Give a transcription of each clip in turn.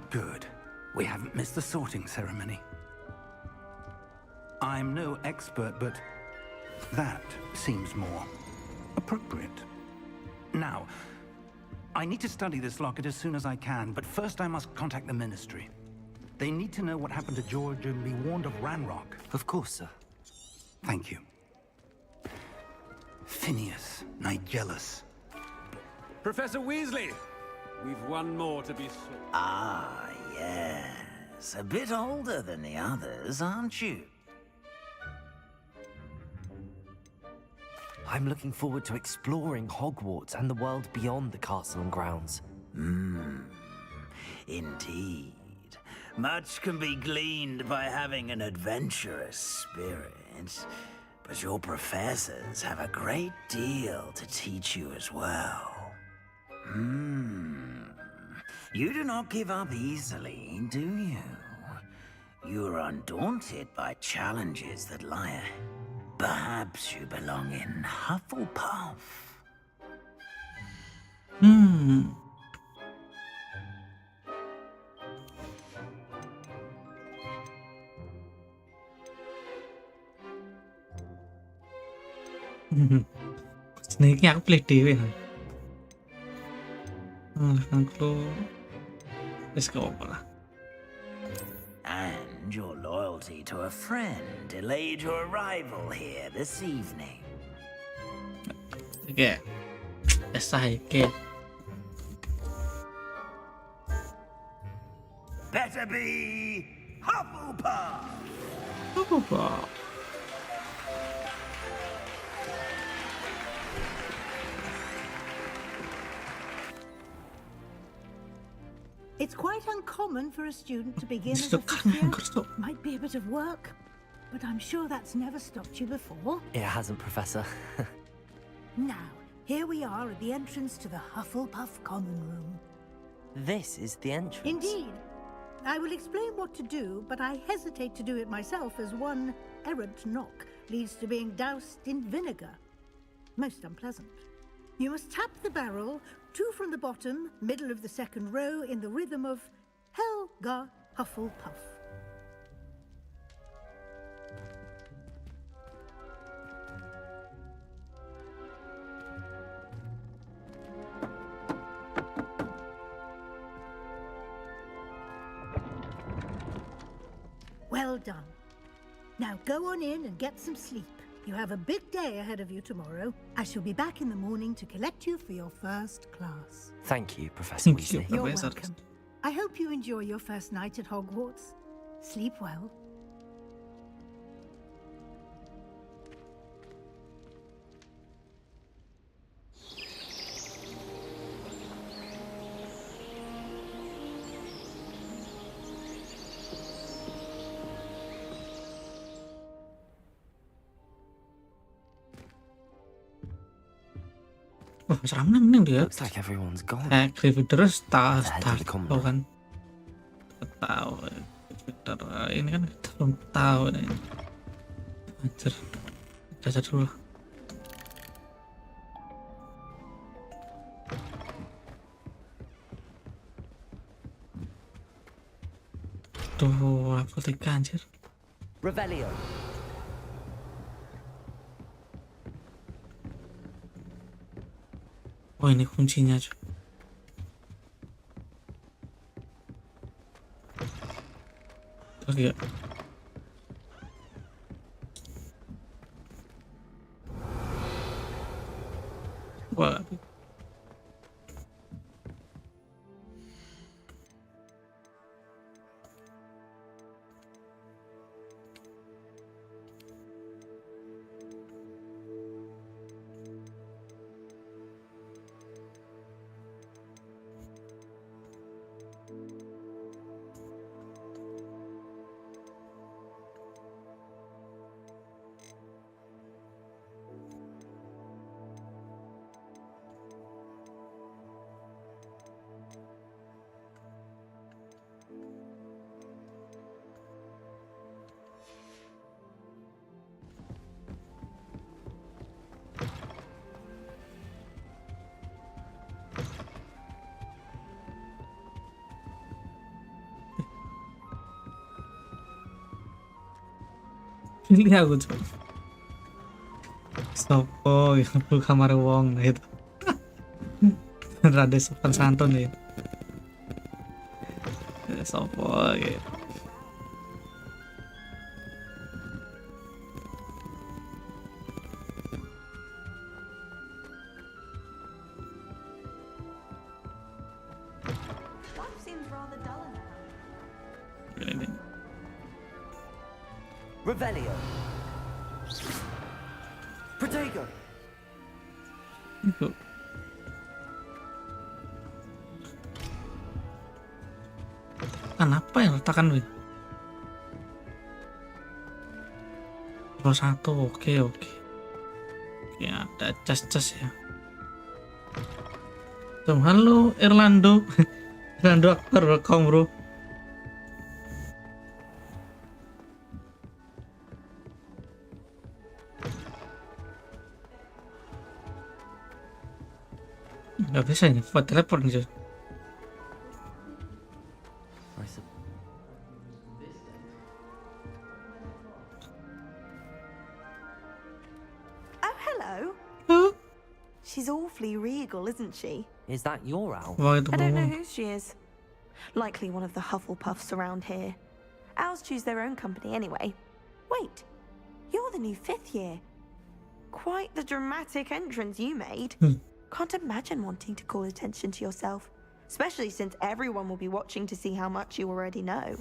Good. We haven't missed the sorting ceremony. I'm no expert, but that seems more appropriate. Now, I need to study this locket as soon as I can, but first I must contact the Ministry. They need to know what happened to George and be warned of Ranrock. Of course, sir. Thank you. Phineas, Nigellus. Professor Weasley! We've one more to be sure. Ah, yes. A bit older than the others, aren't you? I'm looking forward to exploring Hogwarts and the world beyond the castle and grounds. Indeed. Much can be gleaned by having an adventurous spirit, but your professors have a great deal to teach you as well. You do not give up easily, do you? You are undaunted by challenges that lie ahead. Perhaps you belong in Hufflepuff. Snake-nya aku pilih dewe kan. Let's go lah. And your loyalty to a friend delayed your arrival here this evening. Okay. Okay. Better be Hufflepuff! Hufflepuff. It's quite uncommon for a student to begin as a fifth year. Might be a bit of work, but I'm sure that's never stopped you before. It hasn't, Professor. Now, here we are at the entrance to the Hufflepuff Common Room. This is the entrance. Indeed. I will explain what to do, but I hesitate to do it myself as one errant knock leads to being doused in vinegar. Most unpleasant. You must tap the barrel, 2 from the bottom, middle of the second row, in the rhythm of Helga Hufflepuff. Well done. Now go on in and get some sleep. You have a big day ahead of you tomorrow. I shall be back in the morning to collect you for your first class. Thank you, Professor Weasley. You're welcome. I hope you enjoy your first night at Hogwarts. Sleep well. Wah, serangan mending dia. Looks like everyone's gone. Terus tahu kan. Tahu. Ini kan kita belum tahu nih. Anjir. Cacat dulu. Tuh, apotek anjir. Revelio. Oh, ini kuncinya aja. Oke. Wah. Pilih aku coba. Sopo yang perlu kamar wong gitu. Rada sopan santun ya. Sopo gitu. Life seems rather dull now. Ini. Revelio. Protego. Itu. Apa yang letakkan wih? Pro 1, oke. Oke, ada cas ya. Tuh, halo Irlando. Irlando Akbar, welcome bro. Nggak bisa ini, buat teleport nih. Oh, hello. She's awfully regal, isn't she? Is that your owl? Wah, itu I don't know belum. who she is. Likely one of the Hufflepuffs around here. Owls choose their own company anyway. Wait, you're the new 5th year. Quite the dramatic entrance you made. Can't imagine wanting to call attention to yourself, especially since everyone will be watching to see how much you already know.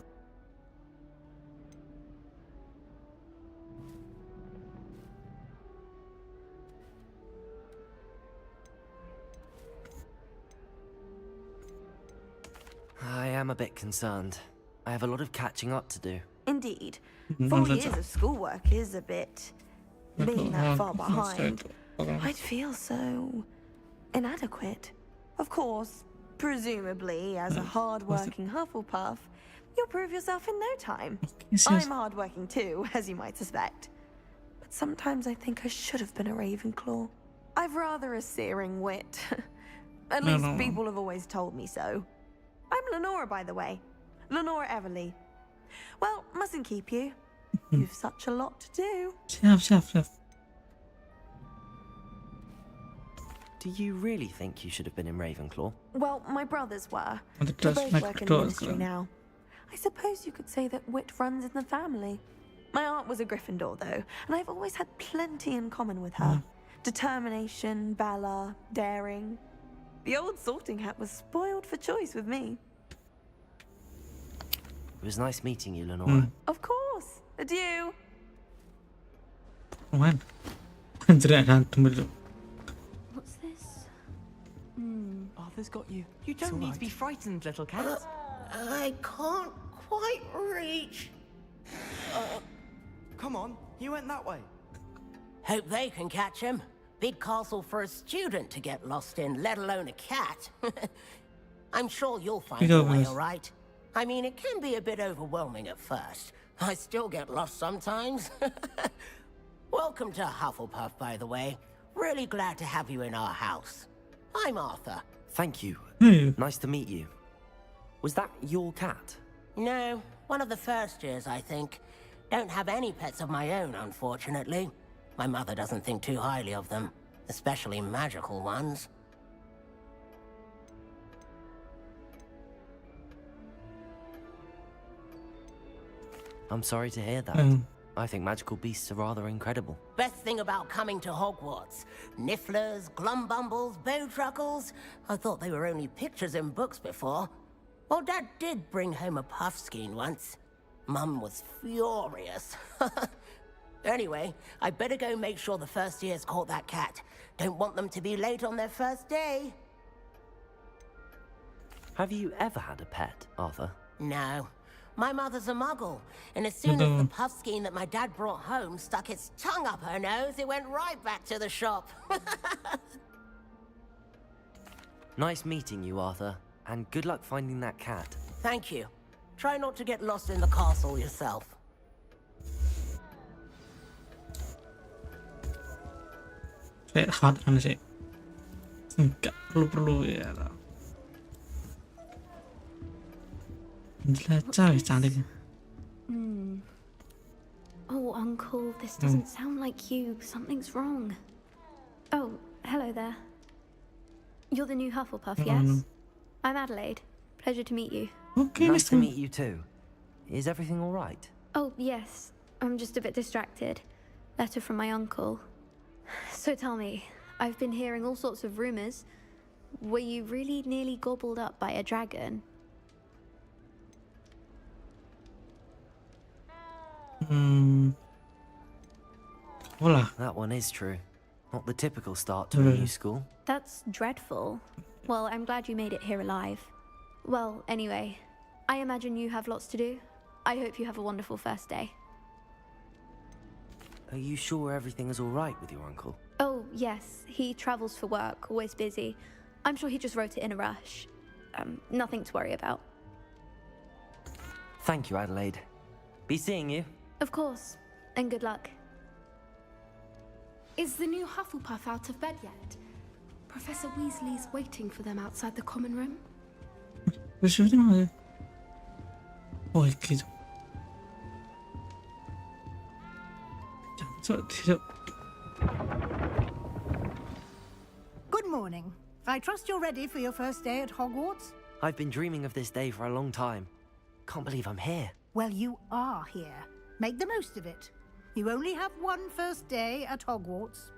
I am a bit concerned. I have a lot of catching up to do. Indeed. Mm, 4 that's years a- of schoolwork is a bit... being that far behind. Okay. I'd feel so... inadequate. Of course, presumably, as a hard-working Hufflepuff, you'll prove yourself in no time. Yes, I'm yes. hard-working too, as you might suspect. But sometimes I think I should have been a Ravenclaw. I've rather a searing wit. At No, least no, no. people have always told me so. I'm Lenora, by the way. Lenora Everly. Well, mustn't keep you. You've such a lot to do. Siap. Do you really think you should have been in Ravenclaw? Well, my brothers were. Want to They trust both my work in the doors, ministry girl. now. I suppose you could say that wit runs in the family. My aunt was a Gryffindor, though, and I've always had plenty in common with her. Determination, valor, daring. The old sorting hat was spoiled for choice with me. It was nice meeting you, Lenora. Of course. Adieu. Man. Anjir, hantu itu. What's this? Arthur's got you. You don't need to be frightened, little cat. I can't quite reach. Come on, you went that way. Hope they can catch him. Big castle for a student to get lost in, let alone a cat. I'm sure you'll find Big your way overs. all right. I mean, it can be a bit overwhelming at first. I still get lost sometimes. Welcome to Hufflepuff, by the way. Really glad to have you in our house. I'm Arthur. Thank you. Hey. Nice to meet you. Was that your cat? No, one of the first years, I think. Don't have any pets of my own, unfortunately. My mother doesn't think too highly of them, especially magical ones. I'm sorry to hear that. I think magical beasts are rather incredible. Best thing about coming to Hogwarts. Nifflers, glumbumbles, bowtruckles. I thought they were only pictures in books before. Well, Dad did bring home a puffskein once. Mum was furious. Anyway, I better go make sure the first years caught that cat. Don't want them to be late on their first day. Have you ever had a pet, Arthur? No. My mother's a muggle, and as soon as the puffskein that my dad brought home stuck its tongue up her nose, it went right back to the shop. Nice meeting you, Arthur. And good luck finding that cat. Thank you. Try not to get lost in the castle yourself. Kayak hard kan sih. Enggak perlu ya. Jelajah cantik. Oh, uncle. This doesn't sound like you. Something's wrong. Oh, hello there. You're the new Hufflepuff, yes? I'm Adelaide. Pleasure to meet you. Okay, Nice to meet you too. Is everything all right? Oh, yes. I'm just a bit distracted. Letter from my uncle. So tell me, I've been hearing all sorts of rumors. Were you really nearly gobbled up by a dragon? Hola. That one is true. Not the typical start to a new school. That's dreadful. Well, I'm glad you made it here alive. Well, anyway, I imagine you have lots to do. I hope you have a wonderful first day. Are you sure everything is all right with your uncle? Oh, yes. He travels for work, always busy. I'm sure he just wrote it in a rush. Nothing to worry about. Thank you, Adelaide. Be seeing you. Of course. And good luck. Is the new Hufflepuff out of bed yet? Professor Weasley's waiting for them outside the common room. Oh, gitu. Good morning. I trust you're ready for your first day at Hogwarts? I've been dreaming of this day for a long time. Can't believe I'm here. Well, you are here. Make the most of it. You only have one first day at Hogwarts.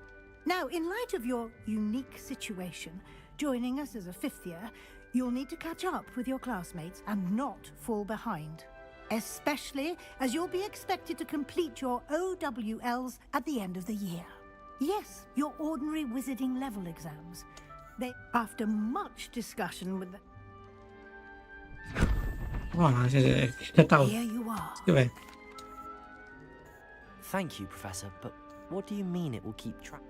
Now, in light of your unique situation, joining us as a fifth year, you'll need to catch up with your classmates and not fall behind. Especially as you'll be expected to complete your OWLs at the end of the year. Yes, your ordinary wizarding level exams. They, after much discussion with the... Here you are. Thank you, Professor, but what do you mean it will keep track?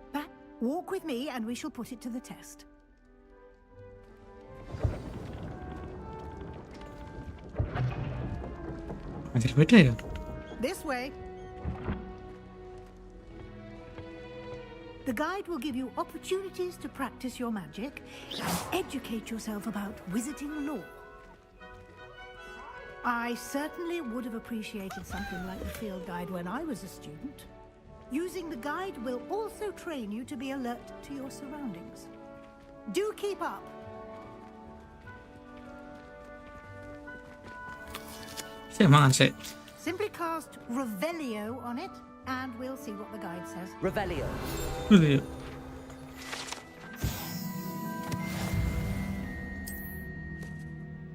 Walk with me and we shall put it to the test. This way. The guide will give you opportunities to practice your magic and educate yourself about wizarding lore. I certainly would have appreciated something like the field guide when I was a student. Using the guide will also train you to be alert to your surroundings. Do keep up. Simply cast Revelio on it, and we'll see what the guide says. Revelio.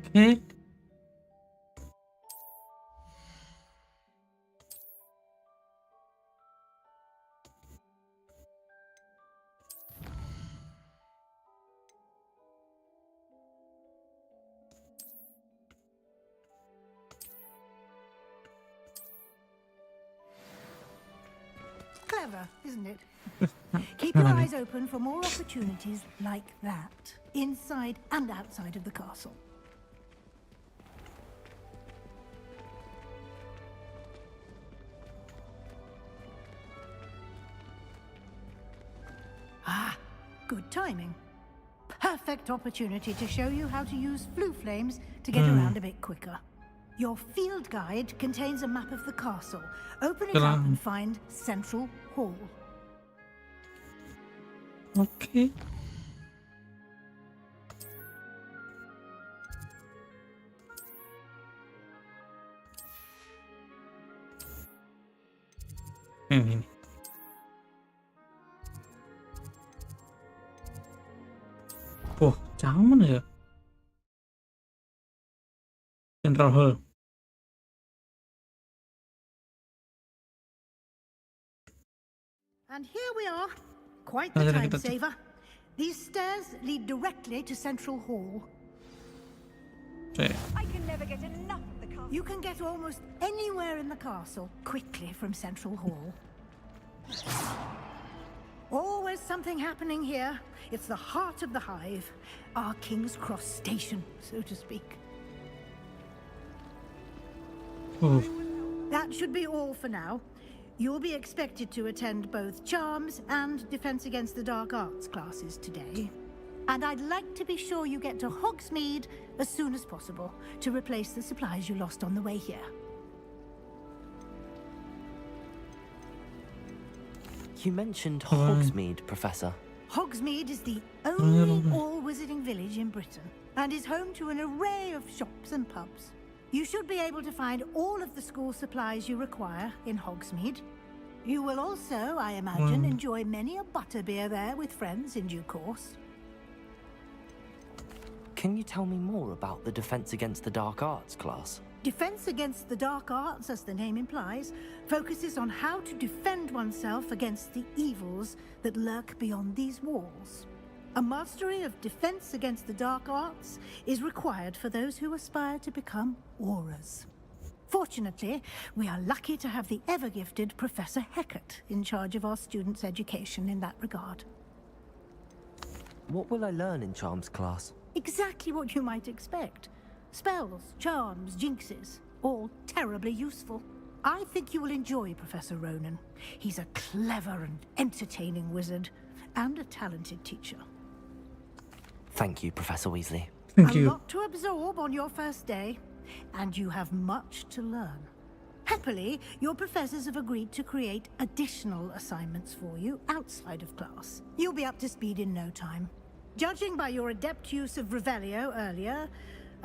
Okay. Clever, isn't it? Keep your eyes open for more opportunities like that, inside and outside of the castle. Ah, good timing. Perfect opportunity to show you how to use flue flames to get around a bit quicker. Your field guide contains a map of the castle. Open it up and find Central Hall. Okay. Ini. Oh, jangan mana ya? Central Hall. And here we are. Quite the time saver. These stairs lead directly to Central Hall. I can never get enough of the castle. You can get almost anywhere in the castle quickly from Central Hall. Always something happening here. It's the heart of the hive. Our King's Cross station, so to speak. That should be all for now. You'll be expected to attend both Charms and Defense Against the Dark Arts classes today. And I'd like to be sure you get to Hogsmeade as soon as possible to replace the supplies you lost on the way here. You mentioned Hogsmeade, Professor. Hogsmeade is the only all-wizarding village in Britain and is home to an array of shops and pubs. You should be able to find all of the school supplies you require in Hogsmeade. You will also, I imagine, enjoy many a butterbeer there with friends in due course. Can you tell me more about the Defense Against the Dark Arts class? Defense Against the Dark Arts, as the name implies, focuses on how to defend oneself against the evils that lurk beyond these walls. A mastery of Defense Against the Dark Arts is required for those who aspire to become Aurors. Fortunately, we are lucky to have the ever-gifted Professor Hecat in charge of our students' education in that regard. What will I learn in Charms class? Exactly what you might expect. Spells, charms, jinxes, all terribly useful. I think you will enjoy Professor Ronan. He's a clever and entertaining wizard, and a talented teacher. Thank you, Professor Weasley. A lot to absorb on your first day, and you have much to learn. Happily, your professors have agreed to create additional assignments for you outside of class. You'll be up to speed in no time. Judging by your adept use of Revelio earlier,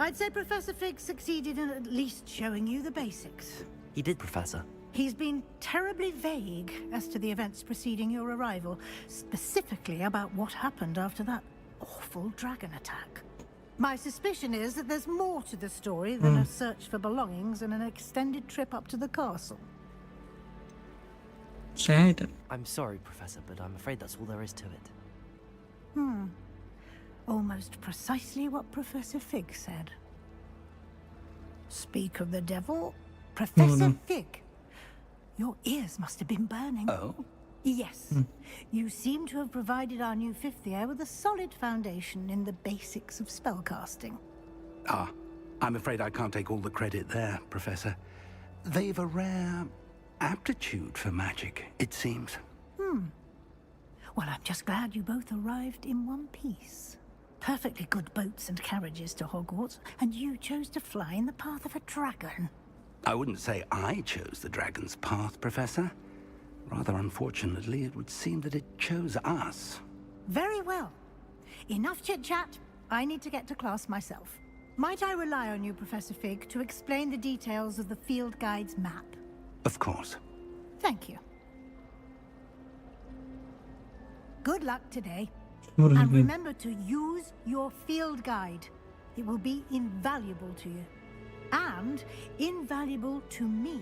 I'd say Professor Fig succeeded in at least showing you the basics. He did, Professor. He's been terribly vague as to the events preceding your arrival, specifically about what happened after that awful dragon attack. My suspicion is that there's more to the story than a search for belongings and an extended trip up to the castle. I'm sorry, Professor, but I'm afraid that's all there is to it. Almost precisely what Professor Fig said. Speak of the devil, Professor Fig. Your ears must have been burning. Oh? Yes. You seem to have provided our new fifth year with a solid foundation in the basics of spellcasting. Ah, I'm afraid I can't take all the credit there, Professor. They've a rare aptitude for magic, it seems. Well, I'm just glad you both arrived in one piece. Perfectly good boats and carriages to Hogwarts, and you chose to fly in the path of a dragon. I wouldn't say I chose the dragon's path, Professor. Rather unfortunately, it would seem that it chose us. Very well. Enough chit-chat. I need to get to class myself. Might I rely on you, Professor Fig, to explain the details of the field guide's map? Of course. Thank you. Good luck today. And remember to use your field guide. It will be invaluable to you. And invaluable to me,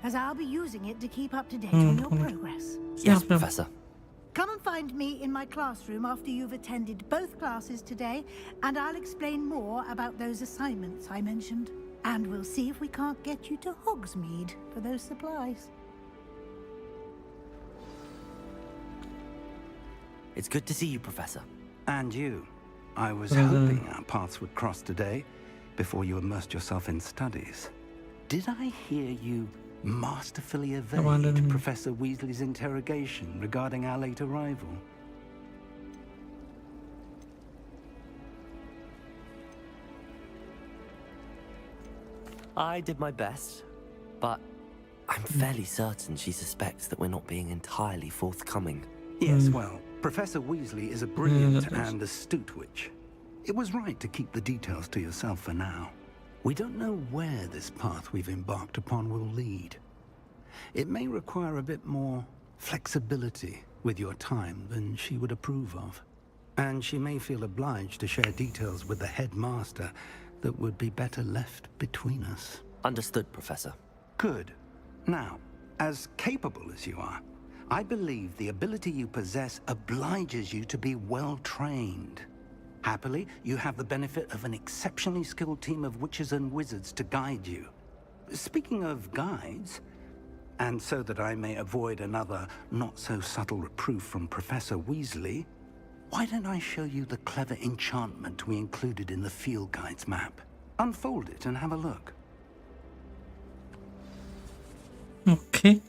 as I'll be using it to keep up to date on your progress. Yes, Professor. Come and find me in my classroom after you've attended both classes today, and I'll explain more about those assignments I mentioned. And we'll see if we can't get you to Hogsmeade for those supplies. It's good to see you, Professor. And you. I was hoping our paths would cross today, before you immersed yourself in studies. Did I hear you masterfully evade Professor Weasley's interrogation regarding our late arrival? I did my best, but I'm fairly certain she suspects that we're not being entirely forthcoming. Yes, well, Professor Weasley is a brilliant and astute witch. It was right to keep the details to yourself for now. We don't know where this path we've embarked upon will lead. It may require a bit more flexibility with your time than she would approve of. And she may feel obliged to share details with the headmaster that would be better left between us. Understood, Professor. Good. Now, as capable as you are, I believe the ability you possess obliges you to be well-trained. Happily, you have the benefit of an exceptionally skilled team of witches and wizards to guide you. Speaking of guides, and so that I may avoid another not-so-subtle reproof from Professor Weasley, why don't I show you the clever enchantment we included in the field guide's map? Unfold it and have a look. Okay.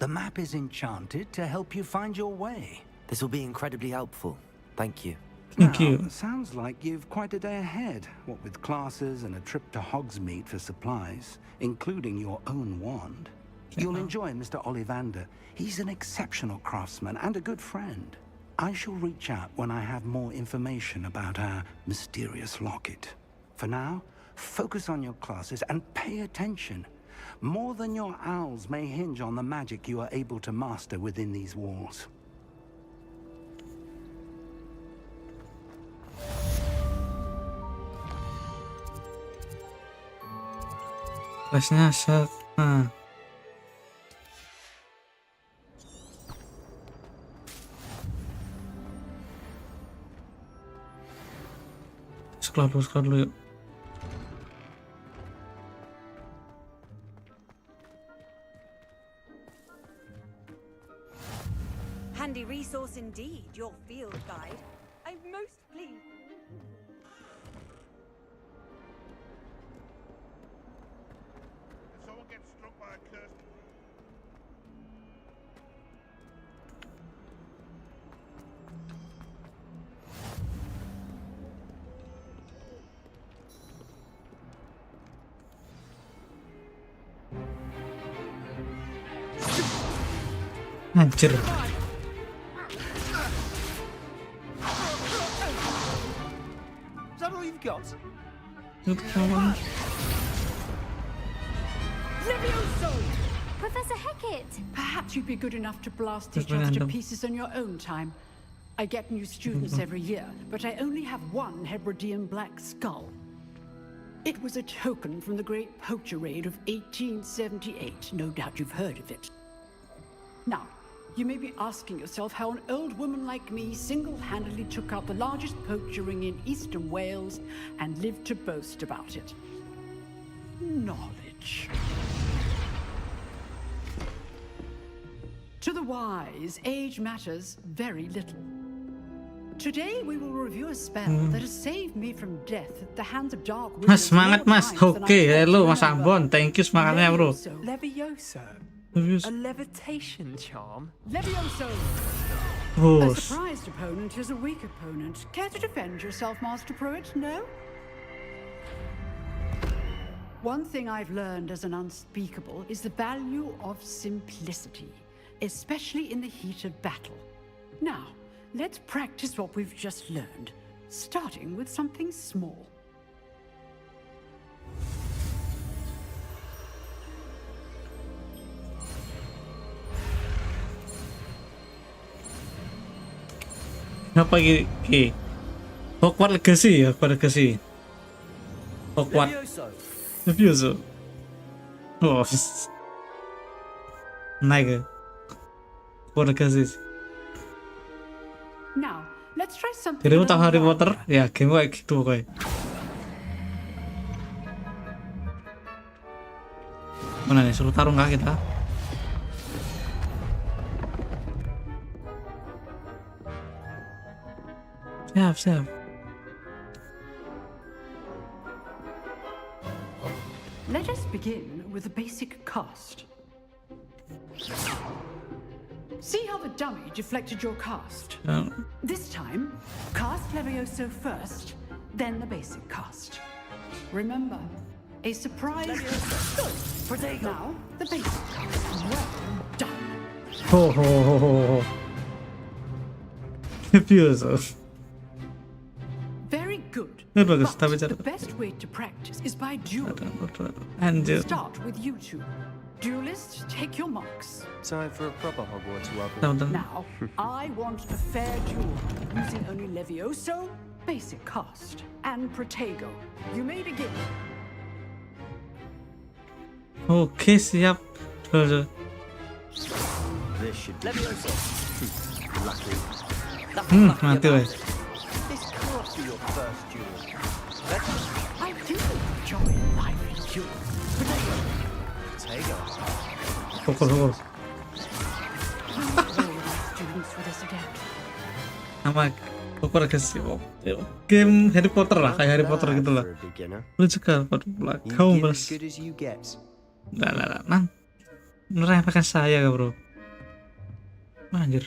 The map is enchanted to help you find your way. This will be incredibly helpful. Thank you. Thank you. Sounds like you've quite a day ahead, what with classes and a trip to Hogsmeade for supplies, including your own wand. You'll enjoy Mr. Ollivander. He's an exceptional craftsman and a good friend. I shall reach out when I have more information about our mysterious locket. For now, focus on your classes and pay attention. More than your owls may hinge on the magic you are able to master within these walls. Kelasnya Asrama. Sekolah dulu yuk. Handy resource indeed, your field guide. I'm most pleased. Did someone get struck by a curse? Anjir. Is that all you've got? Professor Hecat! Perhaps you'd be good enough to blast each other to pieces on your own time. I get new students every year, but I only have one Hebridean black skull. It was a token from the Great Poacher Raid of 1878. No doubt you've heard of it. Now, you may be asking yourself how an old woman like me single-handedly took out the largest poacher ring in eastern Wales and lived to boast about it. Knowledge. To the wise, age matters very little. Today we will review a spell that has saved me from death at the hands of dark wizards. Mas, semangat mas. Oke, hello Mas Ambon. Thank you semangatnya bro. Levioso. A levitation charm? Levioso! Oh. A surprised opponent is a weak opponent. Care to defend yourself, Master Pruitt? No? One thing I've learned as an unspeakable is the value of simplicity, especially in the heat of battle. Now, let's practice what we've just learned, starting with something small. Apa gini? Hogwarts Legacy ya, Hogwarts Legacy. Hogwarts Levioso. Oh. Naik ya. Hogwarts Legacy. Now, let's try something. Jadi tahu Harry Potter? Ya, game kayak gitu pokoknya. Mana nih, suruh taruh nggak kita? Siap. Let us begin with the basic cast. See how the dummy deflected your cast? This time, cast Levioso first, then the basic cast. Remember, a surprise. Now, the basic cast. Well done. Ho. Levioso. Very good. Bagus, But tapi the best way to practice is by duel. Anjir. Start with you two. Duelists, take your marks. Time for a proper Hogwarts wobble. Now, I want a fair duel, using only Levioso, basic cast, and Protego. You may begin. Oke, siap. This should be lucky. Mati weh. This can't be your first duel. I do enjoy life in duels. Protego. Pukul. Students with us again. Nama Hogwarts Legacy. Game Harry Potter lah, kayak Harry Potter gitu lah. Lucu sekali pada kau mas. Lah. Meremehkan saya bro. Anjir.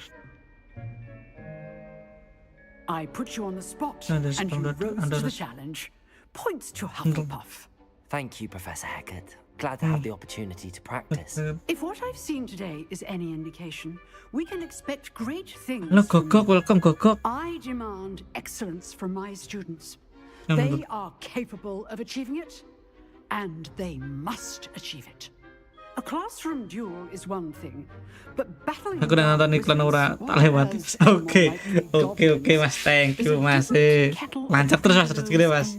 I put you on the spot, And and you rose to the challenge. Points to Hufflepuff. Thank you, Professor Hecat. Glad to have the opportunity to practice. If what I've seen today is any indication, we can expect great things. Halo from Gogok, you. welcome Gogok. I demand excellence from my students. Yang They betul. are capable of achieving it, and they must achieve it. A classroom duel is one thing, but battling Aku udah nonton iklan Aura tak lewat. Oke Mas, thank you Mas. Lancar terus Mas, rezeki Mas.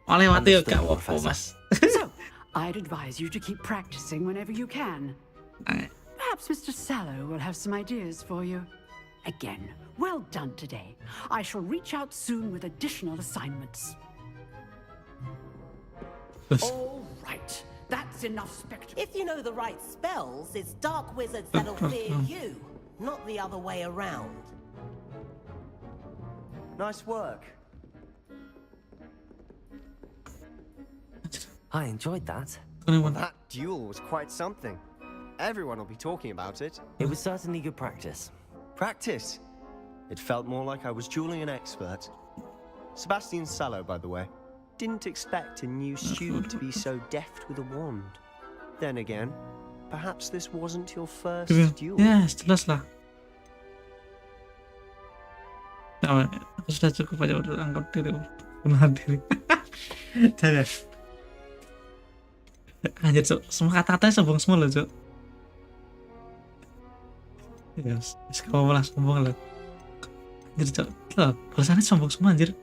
Oh lewat ya gak apa-apa Mas. So, I'd advise you to keep practicing whenever you can. Perhaps Mr. Sallow will have some ideas for you. Again, well done today. I shall reach out soon with additional assignments. All right. That's enough spectacle. If you know the right spells, it's dark wizards that'll fear you, not the other way around. Nice work. I enjoyed that. That duel was quite something. Everyone will be talking about it. It was certainly good practice. Practice? It felt more like I was dueling an expert. Sebastian Sallow, by the way. Didn't expect a new student to be so deft with a wand. Then again, perhaps this wasn't your first duel. Ya, jelas lah. Nah, sudah cukup aja udah anggap diri menahan diri. Jangan. Anjir Cuk, semua kata-katanya sombong semua loh Cuk. Ya, sekarang langsung sombong lah. Anjir Cuk, loh, tulisannya sombong semua anjir.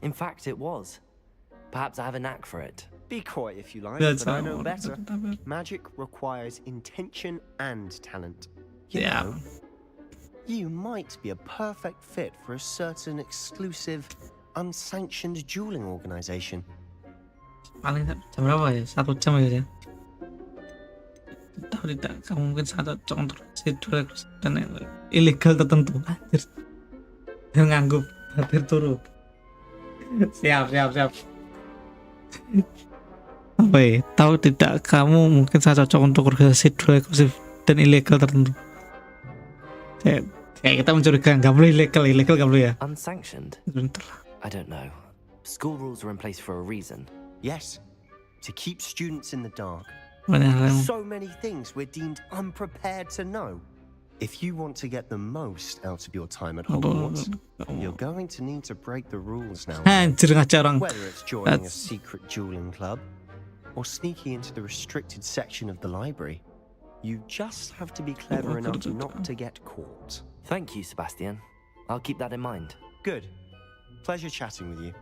In fact, it was. Perhaps I have a knack for it. Be coy if you like, That's but I not know what better. it's about. Magic requires intention and talent. Yeah. Know, you might be a perfect fit for a certain exclusive, unsanctioned dueling organization. Paling jam berapa ya? 1 jam ya. Tahu tidak, kamu mungkin sangat cocok untuk sidul dan ilegal tertentu. Anjir. Yang ngangguk batir turu. Siap. Apa ya? Tahu tidak, kamu mungkin sangat cocok untuk organisasi duel eksklusif dan ilegal tertentu. Kayak kita mencurigakan, nggak boleh ilegal nggak boleh ya? Unsanctioned? I don't know. School rules are in place for a reason. Yes, to keep students in the dark. So many things we're deemed unprepared to know. If you want to get the most out of your time at Hogwarts, you're going to need to break the rules now. Whether it's joining a secret dueling club or sneaking into the restricted section of the library, you just have to be clever enough not to get caught. Thank you, Sebastian. I'll keep that in mind. Good. Pleasure chatting with you.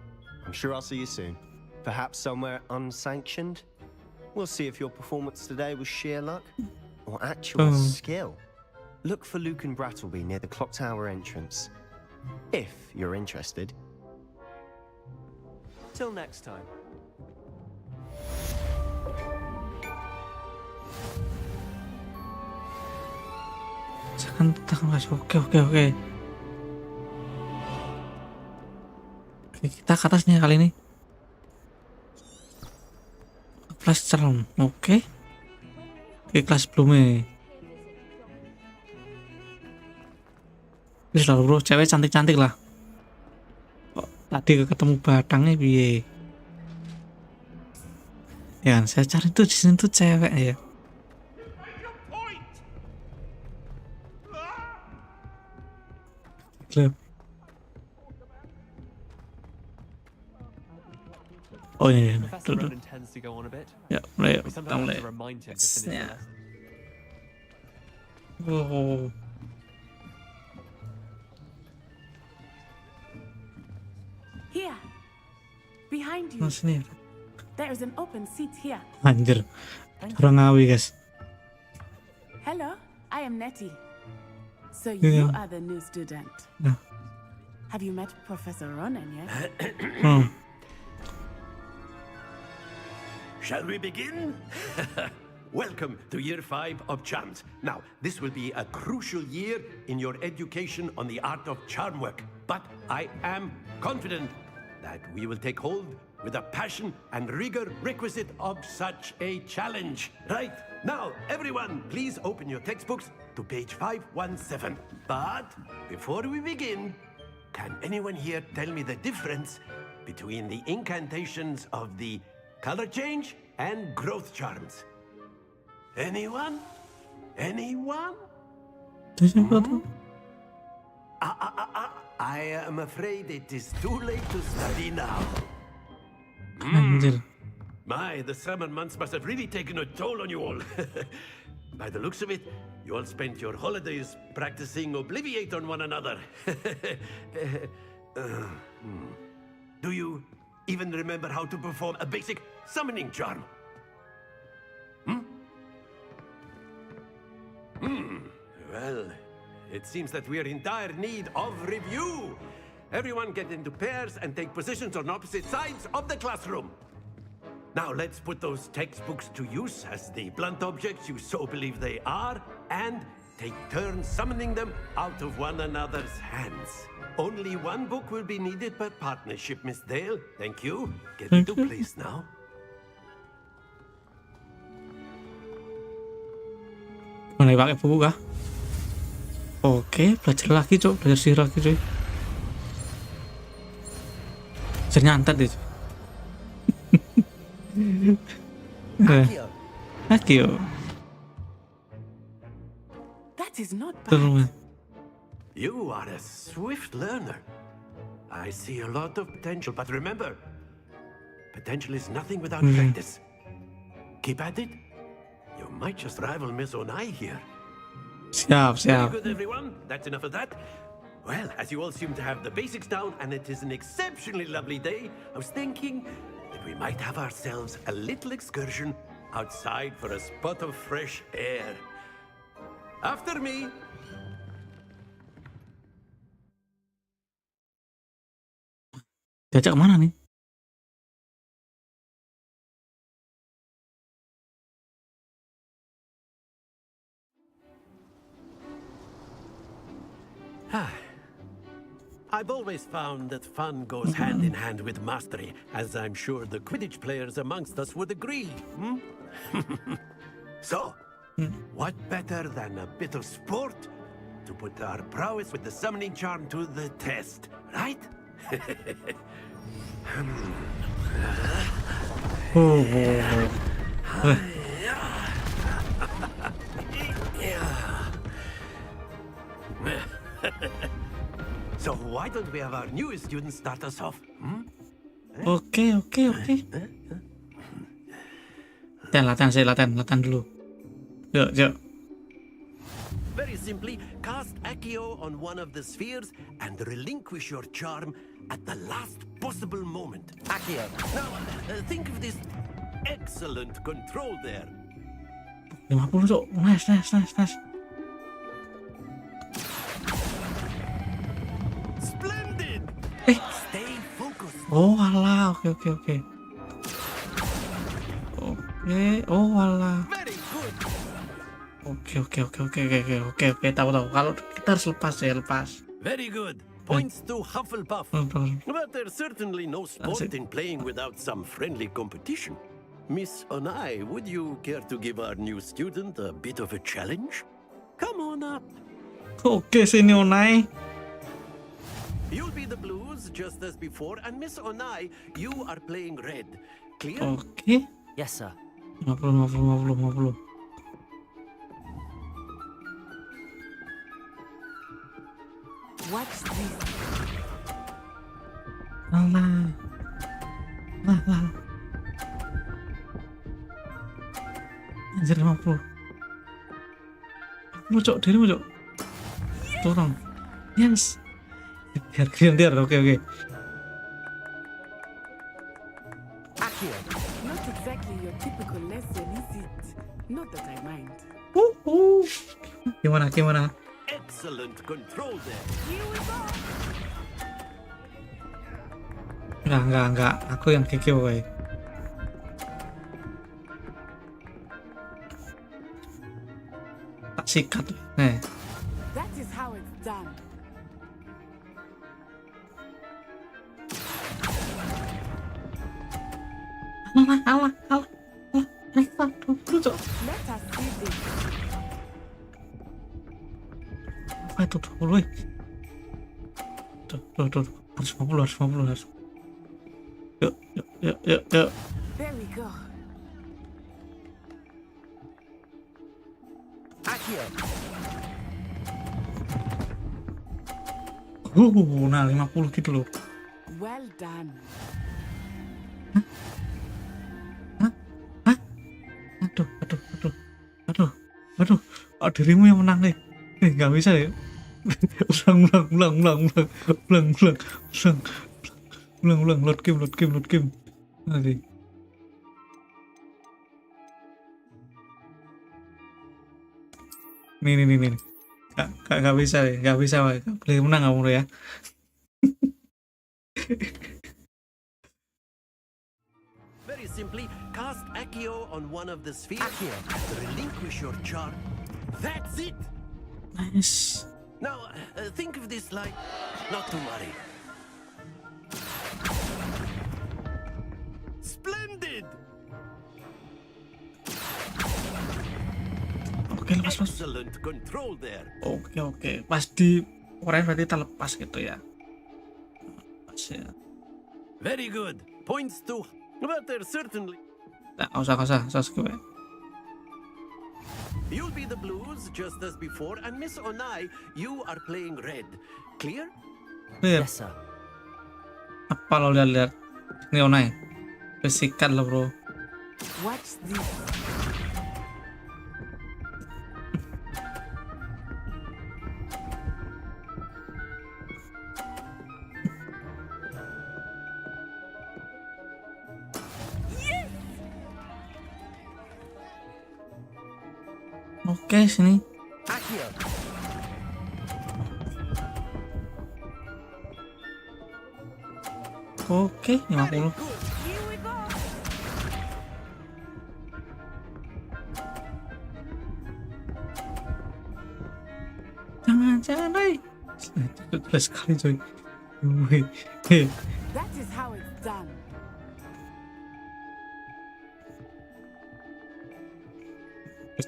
I'm sure I'll see you soon. Perhaps somewhere unsanctioned? We'll see if your performance today was sheer luck or actual skill. Look for Luke and Brattleby near the clock tower entrance, if you're interested. Till next time. Oke. Kita ke atasnya kali ini. Kelas cerem, oke. Kelas sebelumnya. Wis lah bro, cewek cantik-cantik lah. Kok tadi ketemu batangnya piye? Ya, saya cari tuh di sini tuh cewek ya. Klub. Oh iya, tuh. Ya, mulai. Ya. Wow. Here, behind you. Mas nih. There is an open seat here. Anjir. Orang ngawi, guys. Hello, I am Nettie. So you are the new student. Yeah. Have you met Professor Ronan yet? Shall we begin? Welcome to year 5 of charms. Now, this will be a crucial year in your education on the art of charm work. But I am confident that we will take hold with the passion and rigor requisite of such a challenge. Right, now, everyone, please open your textbooks to page 517. But before we begin, can anyone here tell me the difference between the incantations of the color change and growth charms? Anyone? Anyone? I am afraid it is too late to study now. My, the summer months must have really taken a toll on you all. By the looks of it, you all spent your holidays practicing Obliviate on one another. Do you even remember how to perform a basic summoning charm? Well, it seems that we are in dire need of review. Everyone get into pairs and take positions on opposite sides of the classroom. Now let's put those textbooks to use as the blunt objects you so believe they are, and take turns summoning them out of one another's hands. Only one book will be needed per partnership, Miss Dale. Thank you. Get into place now. Mana pakai buku kah? Oke, belajar lagi cok, belajar sihir lagi cuy. Belajar nyantet deh. Akio. That is not bad. You are a swift learner. I see a lot of potential, but remember, potential is nothing without practice. Keep at it. You might just rival Miss Onai here. Siap. Very good, everyone. That's enough of that. Well, as you all seem to have the basics down, and it is an exceptionally lovely day, I was thinking that we might have ourselves a little excursion outside for a spot of fresh air. After me. Diajak kemana nih? I've always found that fun goes hand in hand with mastery, as I'm sure the Quidditch players amongst us would agree. So, what better than a bit of sport to put our prowess with the summoning charm to the test, right? So why don't we have our newest student start us off? Oke. Latihan dulu. Yuk. Very simply, cast Accio on one of the spheres and relinquish your charm at the last possible moment. Accio. Now, think of this excellent control there. 50 cok. Nice. Splendid. Stay focused. Oh alah, oke. Oh alah. Very good. Oke. Tahu. Kalau kita harus lepas. Very good. Points to Hufflepuff. But there's certainly no sport in playing without some friendly competition. Miss Onai, would you care to give our new student a bit of a challenge? Come on up. Oke, sini Onai. You'll be the blues just as before, and Miss Onai, you are playing red. Clear? Oke. Yes, sir. 50. Watch this. Alah. Anjir 50. 50 cok, dirimu cok. Tolong. Yes. Biar gantian, oke. Not exactly your typical lesson, is it? Not that I mind. Gimana? Excellent control there. Enggak. Aku yang kikil, woy. Tak sikat. Nih. That is how it's done. Alah. Next, cok. Let us see this. 20, weh. Tuh, harus 50 harus. Yuk. There we go. Nah 50 gitu loh. Well done. Aduh, dirimu yang menang nih. Nggak bisa ya. ulang, load game. Nanti. Nih. Nggak bisa deh, nggak bisa, boleh menang kamu ya. Very simply, cast Accio on one of the spheres. Relinquish your charm. That's it. Nice. Now, think of this like, not to worry. Splendid. Oke, lepas. Excellent control there. Oke. Pas di orang berarti terlepas gitu ya. Pas ya. Very good. Points to, but there certainly. Nah, usah skip ya. You'll be the blues just as before, and Miss Onai, you are playing red. Clear? Yes, sir. Apa lo lihat? Ini Onai. Besikan lo, bro. Watch this. Oke, sini. Oke, 50. Jangan, doi. Jelas sekali, coy. That is how it's done.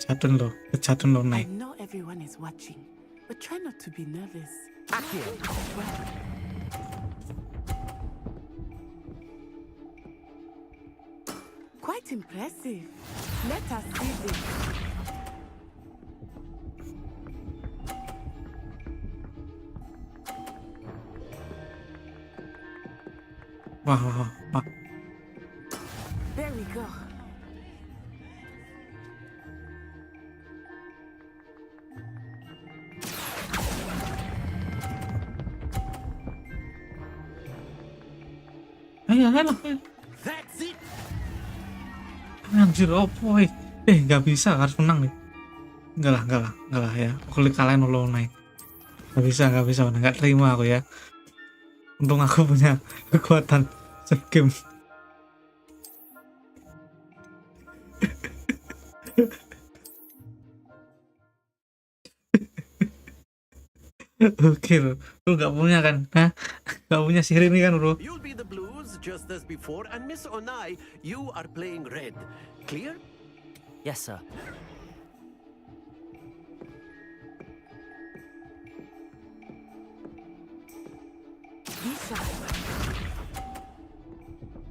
Kejatuhan lo, I naik. know everyone is watching, but try not to be nervous. Quite impressive. Let us see this. Wah. There we go. Ayo. That's it. Anjir, opo, nggak bisa, harus menang nih. Enggak lah ya. Aku kalian lo naik. Nggak bisa, nggak terima aku ya. Untung aku punya kekuatan save game. Oke, lu nggak punya kan? Nggak punya sihir ini kan, bro? You'll be the blues just as before, and Miss Onai, you are playing red. Clear? Yes, sir.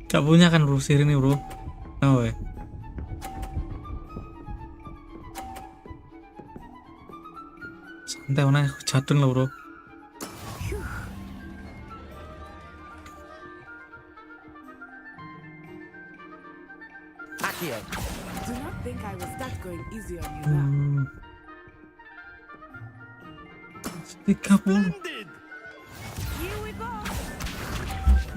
Gak punya kan, bro, sihir ini, bro? Tahu ya? Santai, mana jatuh lo, bro. Do not think I will start going easy on you now. 30.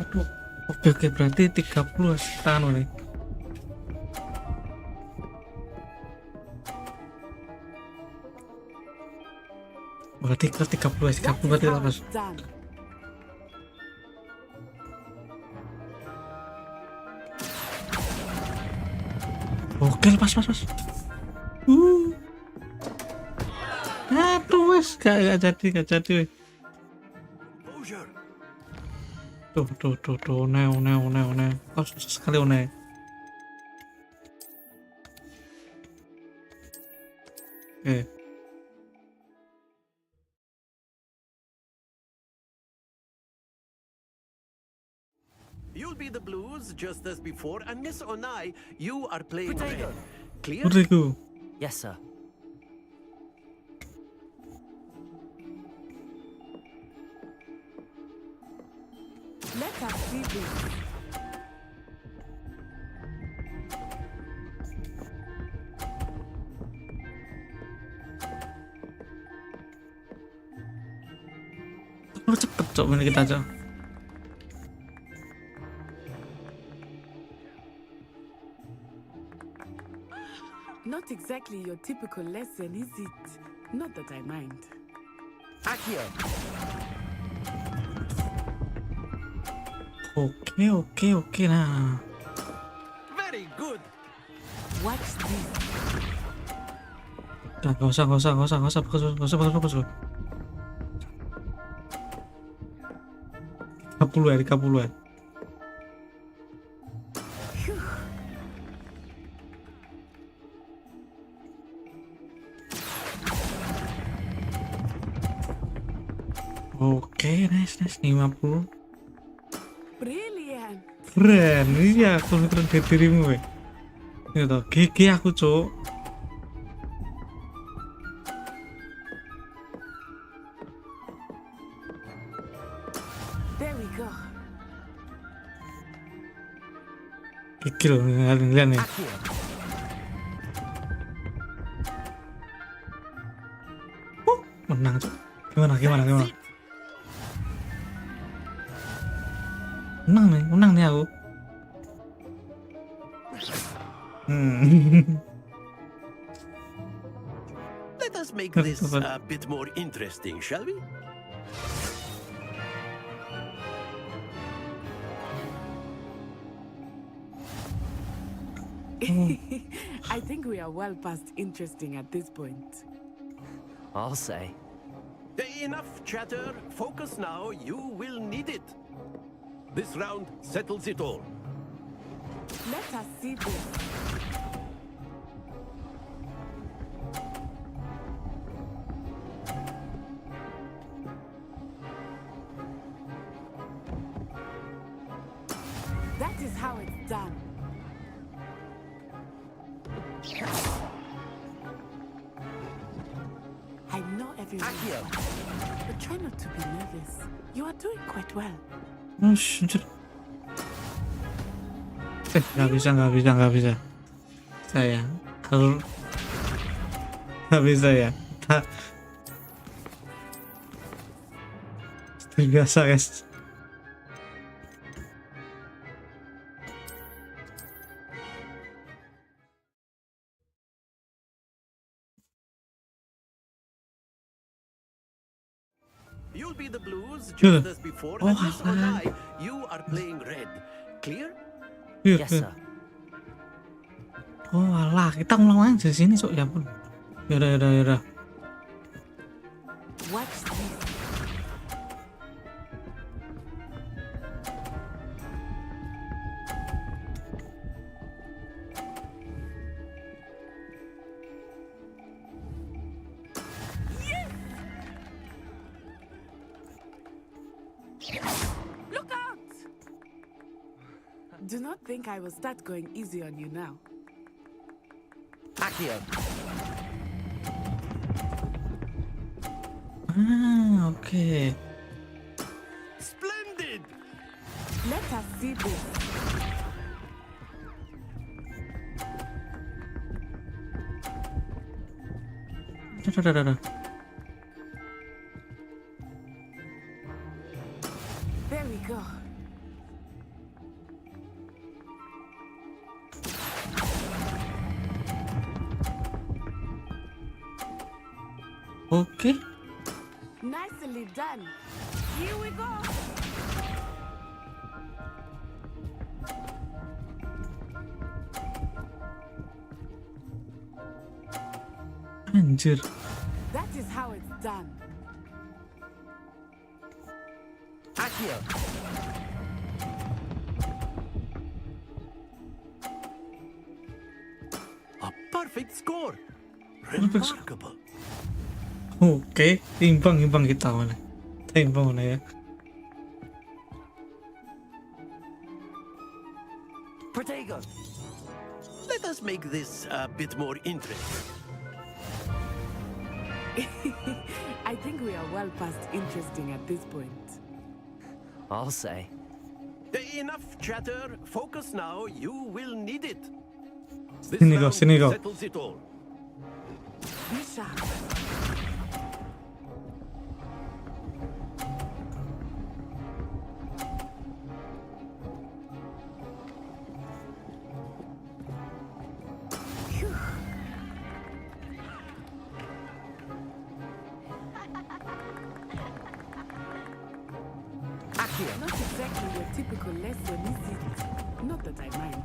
Aduh. Oke, berarti 30 stano nih. Berarti ke 30 berarti lepas. Oke, lepas. Aduh, wes gak jadi wes. Tuh, one. Oh, susah sekali one. Oke. You'll be the blues just as before, and Miss Onai, you are playing Potato. red. Clear? Putriku. Yes, sir. Let us see this. Lu cepet cok ini kita cok. Not exactly your typical lesson, is it? Not that I mind. Akio. Oke nah. Very good. Watch this. Udah gak usah bagus. 30 ya. Oke, nice 50. Brilliant. Keren, iya aku keren dari dirimu ya. Gitu, gigi aku cok. There we go. Gigi loh, lihat nih. Menang cok. Gimana? Menang nih aku. Let us make this a bit more interesting, shall we? I think we are well past interesting at this point. I'll say. Enough chatter. Focus now. You will need it. This round settles it all. Let us see this. That is how it's done. I know everyone, but try not to be nervous. You are doing quite well. Oh shit. Nggak bisa. Saya kalau nggak bisa ya. Seperti biasa guys. You'll be the blues just as before, and Miss Onai, you are playing red. Clear? Yes, sir. Oh alah, kita ngulang aja di sini sok ya pun. Yaudah. Watch this. Look out! Do not think I will start going easy on you now. Akio. Oke. Splendid. Let us see this. Dadah. There we go. Oke. Nicely done. Here we go. Anjir. That is how it's done. Akio. A perfect score. Remarkable. Oke, imbang kita mana? Imbang mana ya? Let's make this a bit more interesting. I think we are well past interesting at this point. I'll say. Enough chatter. Focus now. You will need it. This Sini go, round sini go. settles it all. Be sharp. Not exactly your typical lesson, is it? Not that I mind.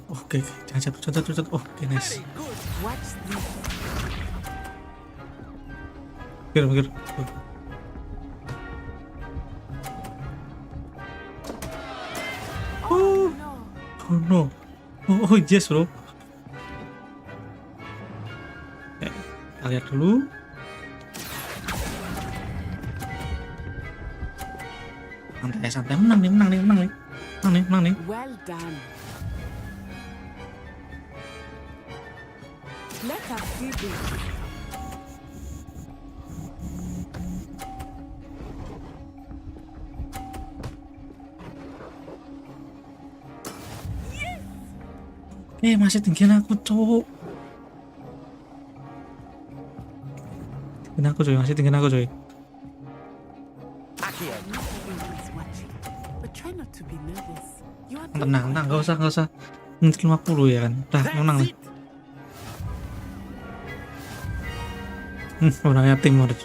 Oke, jangan jatuh. Oke, nice. Watch this. Mikir. Oh no. Oh yes bro. Oke, kita lihat dulu. Santai, menang nih. Well done. Let us see this. Yes. Masih tinggiin aku, cowok. Masih tinggiin aku, coy. Tenang, nggak usah. Menit 50 ya kan. Udah, menang nih. Menangnya tim harus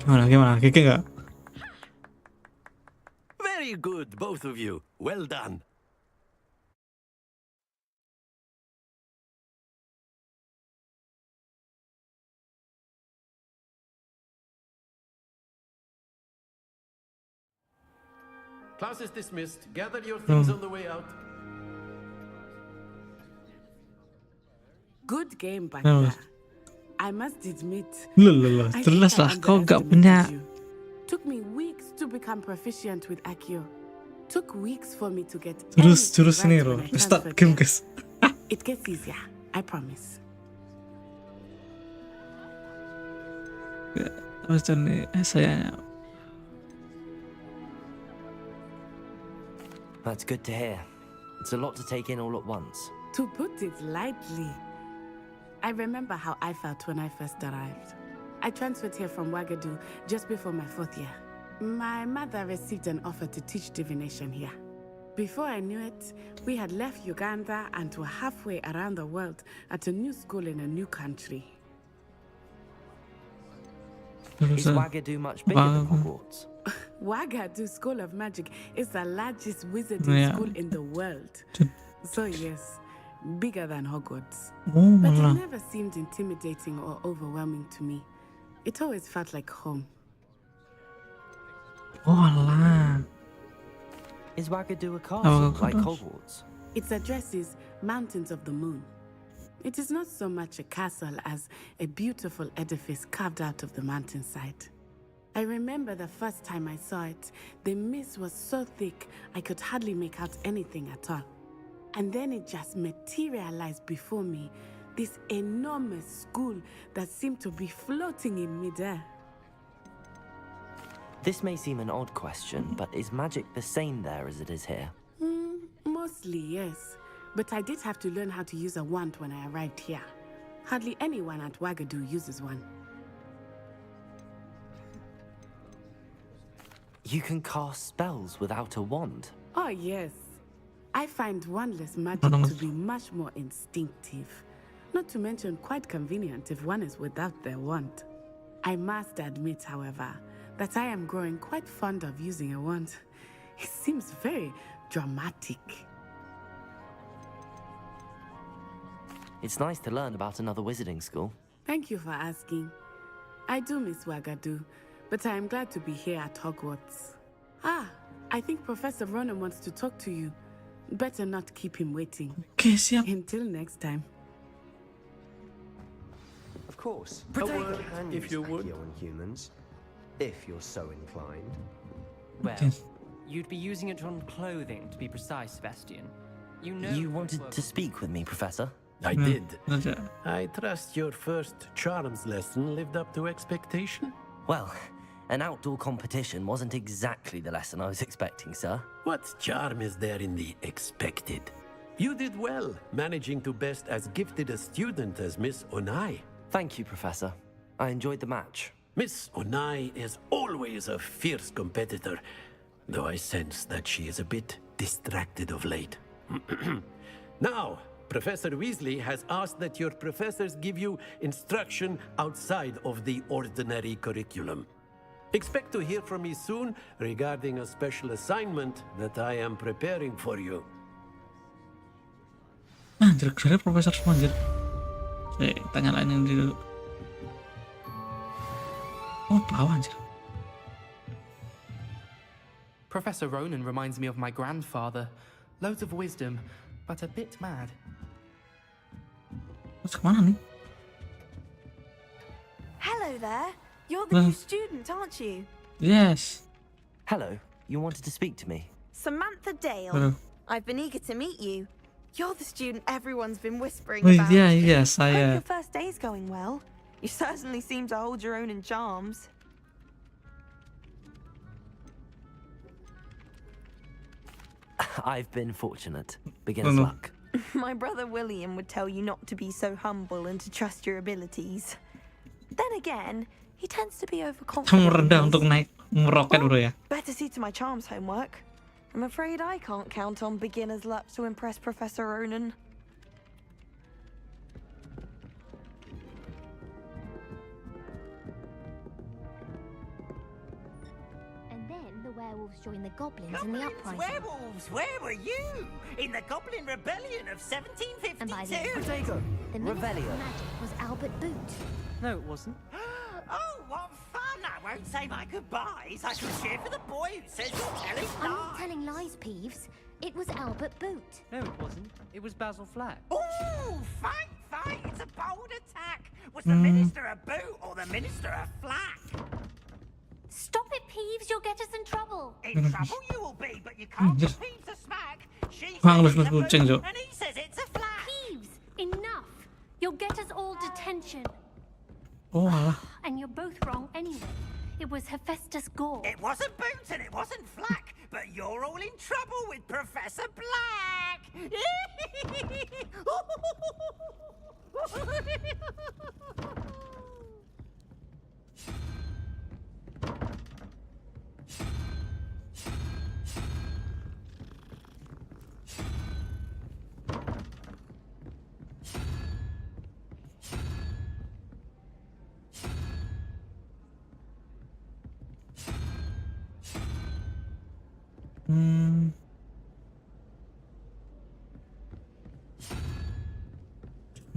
gimana? Kiki nggak? Very good, both of you. Well done. Class is dismissed. Gather your things on the way out. Good game, Banda. I must admit. Loh, jelas lah kau gak punya. Took me weeks to become proficient with Accio. Took weeks for me to get. Terus ini bro. Start game guys. It gets easier, I promise. Terus nih saya. That's good to hear. It's a lot to take in all at once. To put it lightly, I remember how I felt when I first arrived. I transferred here from Wagadu just before my 4th year. My mother received an offer to teach divination here. Before I knew it, we had left Uganda and were halfway around the world at a new school in a new country. Is Wagadu much bigger than Hogwarts? Wagadu School of Magic is the largest wizarding school in the world. So yes, bigger than Hogwarts. But it never seemed intimidating or overwhelming to me. It always felt like home. Is Wagadu a castle like Hogwarts? Its address is Mountains of the Moon. It is not so much a castle as a beautiful edifice carved out of the mountainside. I remember the first time I saw it, the mist was so thick I could hardly make out anything at all. And then it just materialized before me, this enormous school that seemed to be floating in midair. This may seem an odd question, but is magic the same there as it is here? Mostly, yes. But I did have to learn how to use a wand when I arrived here. Hardly anyone at Wagadu uses one. You can cast spells without a wand? Oh, yes. I find wandless magic to be much more instinctive. Not to mention quite convenient if one is without their wand. I must admit, however, that I am growing quite fond of using a wand. It seems very dramatic. It's nice to learn about another wizarding school. Thank you for asking. I do miss Wagadu, but I am glad to be here at Hogwarts. I think Professor Ronan wants to talk to you. Better not keep him waiting. Okay, siap. Until next time. Of course. A word, if you would. On humans, if you're so inclined. Well, You'd be using it on clothing, to be precise, Sebastian. You know... You wanted to speak with me, Professor? I did. I trust your first charms lesson lived up to expectation? Well, an outdoor competition wasn't exactly the lesson I was expecting, sir. What charm is there in the expected? You did well, managing to best as gifted a student as Miss Onai. Thank you, Professor. I enjoyed the match. Miss Onai is always a fierce competitor, though I sense that she is a bit distracted of late. Now, Professor Weasley has asked that your professors give you instruction outside of the ordinary curriculum. Expect to hear from me soon regarding a special assignment that I am preparing for you. Anjir, kira profesor semua anjir. Tanya lain yang dulu. Oh, bawah anjir. Professor Ronan reminds me of my grandfather. Loads of wisdom, but a bit mad. Terus kemana nih? Hello there. You're the new student, aren't you? Yes. Hello. You wanted to speak to me? Samantha Dale. Hello. I've been eager to meet you. You're the student everyone's been whispering Oh, about. yeah, yes, Hope your first day's going well. You certainly seem to hold your own in charms. I've been fortunate. Beginner's luck. My brother William would tell you not to be so humble and to trust your abilities. Then again, he tends to be overconfident. Merendah untuk naik meroket bro ya. Better see to my charms homework. I'm afraid I can't count on beginner's luck to impress Professor Ronan. And then the werewolves joined the goblins in the uprising. Werewolves, where were you? In the Goblin Rebellion of 1752? And by the end, the Minister of Magic was Albert Boot. No, it wasn't. Oh, what fun! I won't say my goodbyes. I shall cheer for the boy who says you're telling lies. I'm not telling lies, Peeves. It was Albert Boot. No, it wasn't. It was Basil Flack. Ooh, fight! It's a bold attack. Was the Minister a boot or the Minister a flack? Stop it, Peeves. You'll get us in trouble. In trouble you will be, but you can't put Peeves a smack. She says it's a boot, and he says it's a flack. Peeves, enough. You'll get us all detention. Oh, alah. And you're both wrong anyway. It was Hephaestus Gore. It wasn't Boot and it wasn't Flack, but you're all in trouble with Professor Black.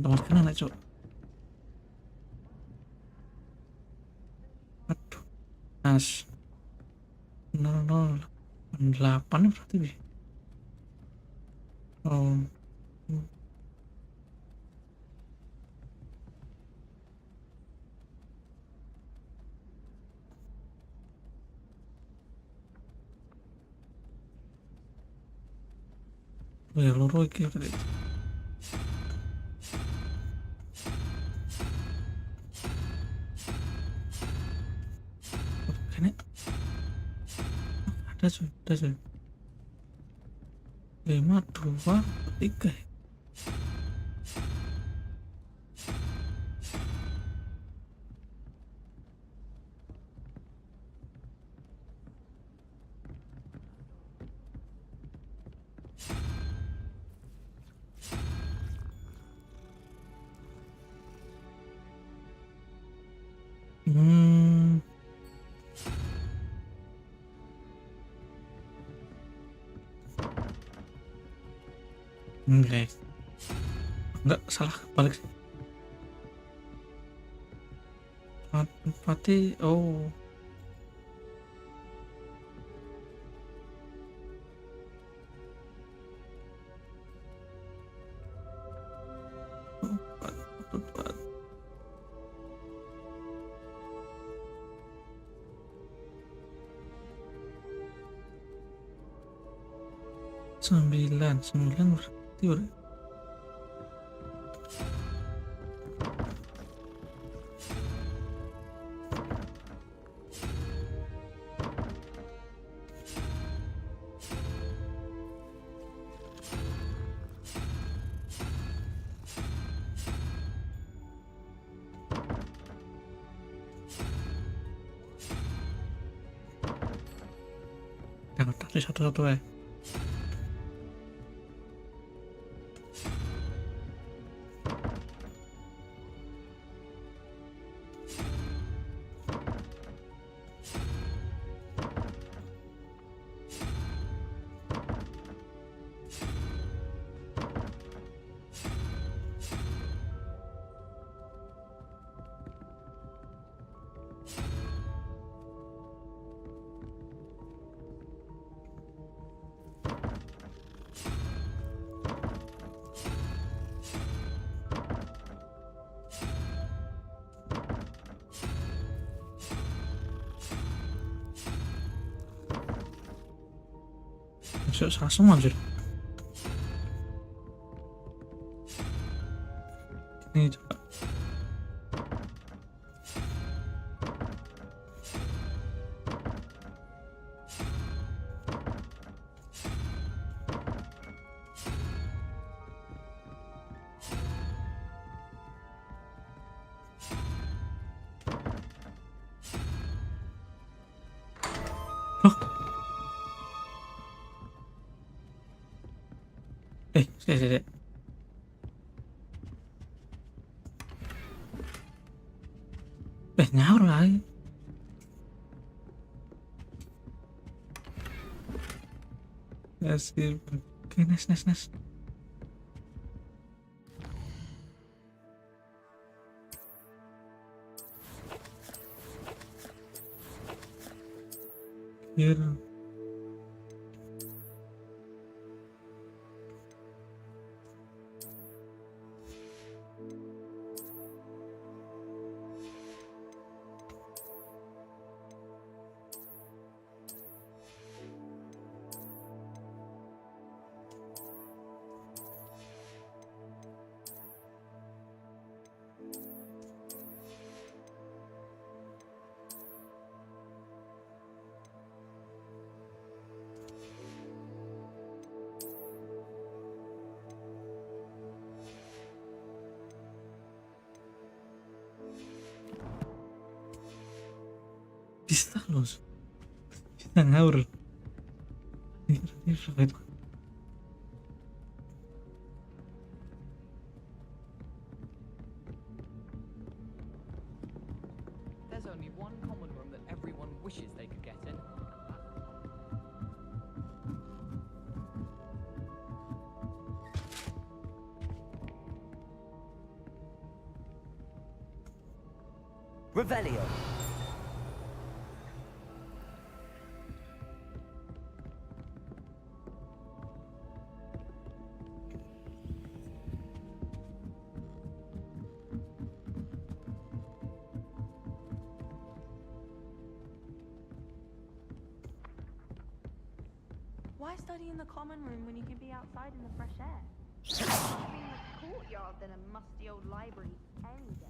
Nomor kena lah, Cok. Aduh. 008 berarti bi. Oh. Ya loro iki tadi. Ada cuy. 5, 2, 3. Enggak salah balik sih. Pati oh. 9 berarti udah. Jangan tarik satu-satu ya. Salah semua anjir. Ini coba. Sik. Nyaur lagi. Oke, nice. Here. Bisa loh. Bisa ngawur. Ini perfect. There's only one common room that everyone wishes they could get in. Revelio. Why study in the common room when you can be outside in the fresh air? I'd be in the courtyard than a musty old library any day.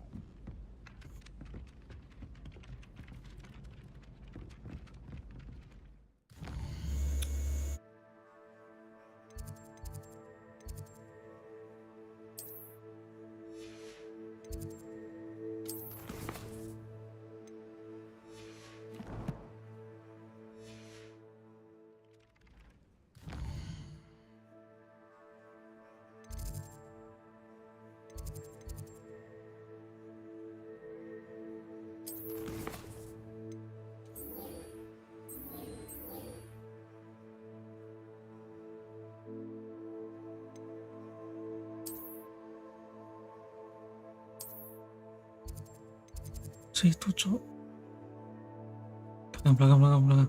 Itu cok. Belakang.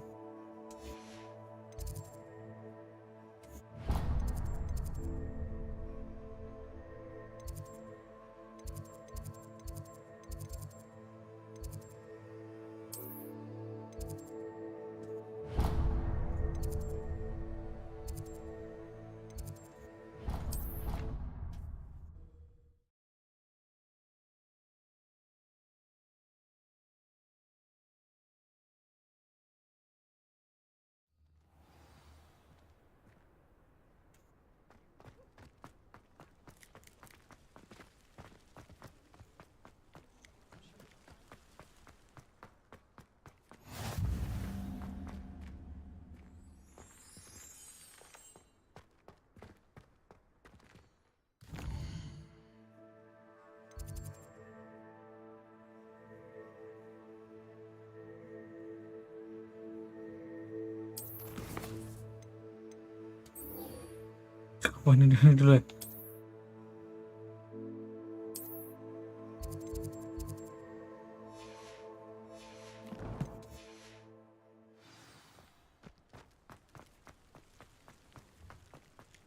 Oh ini dulu ya.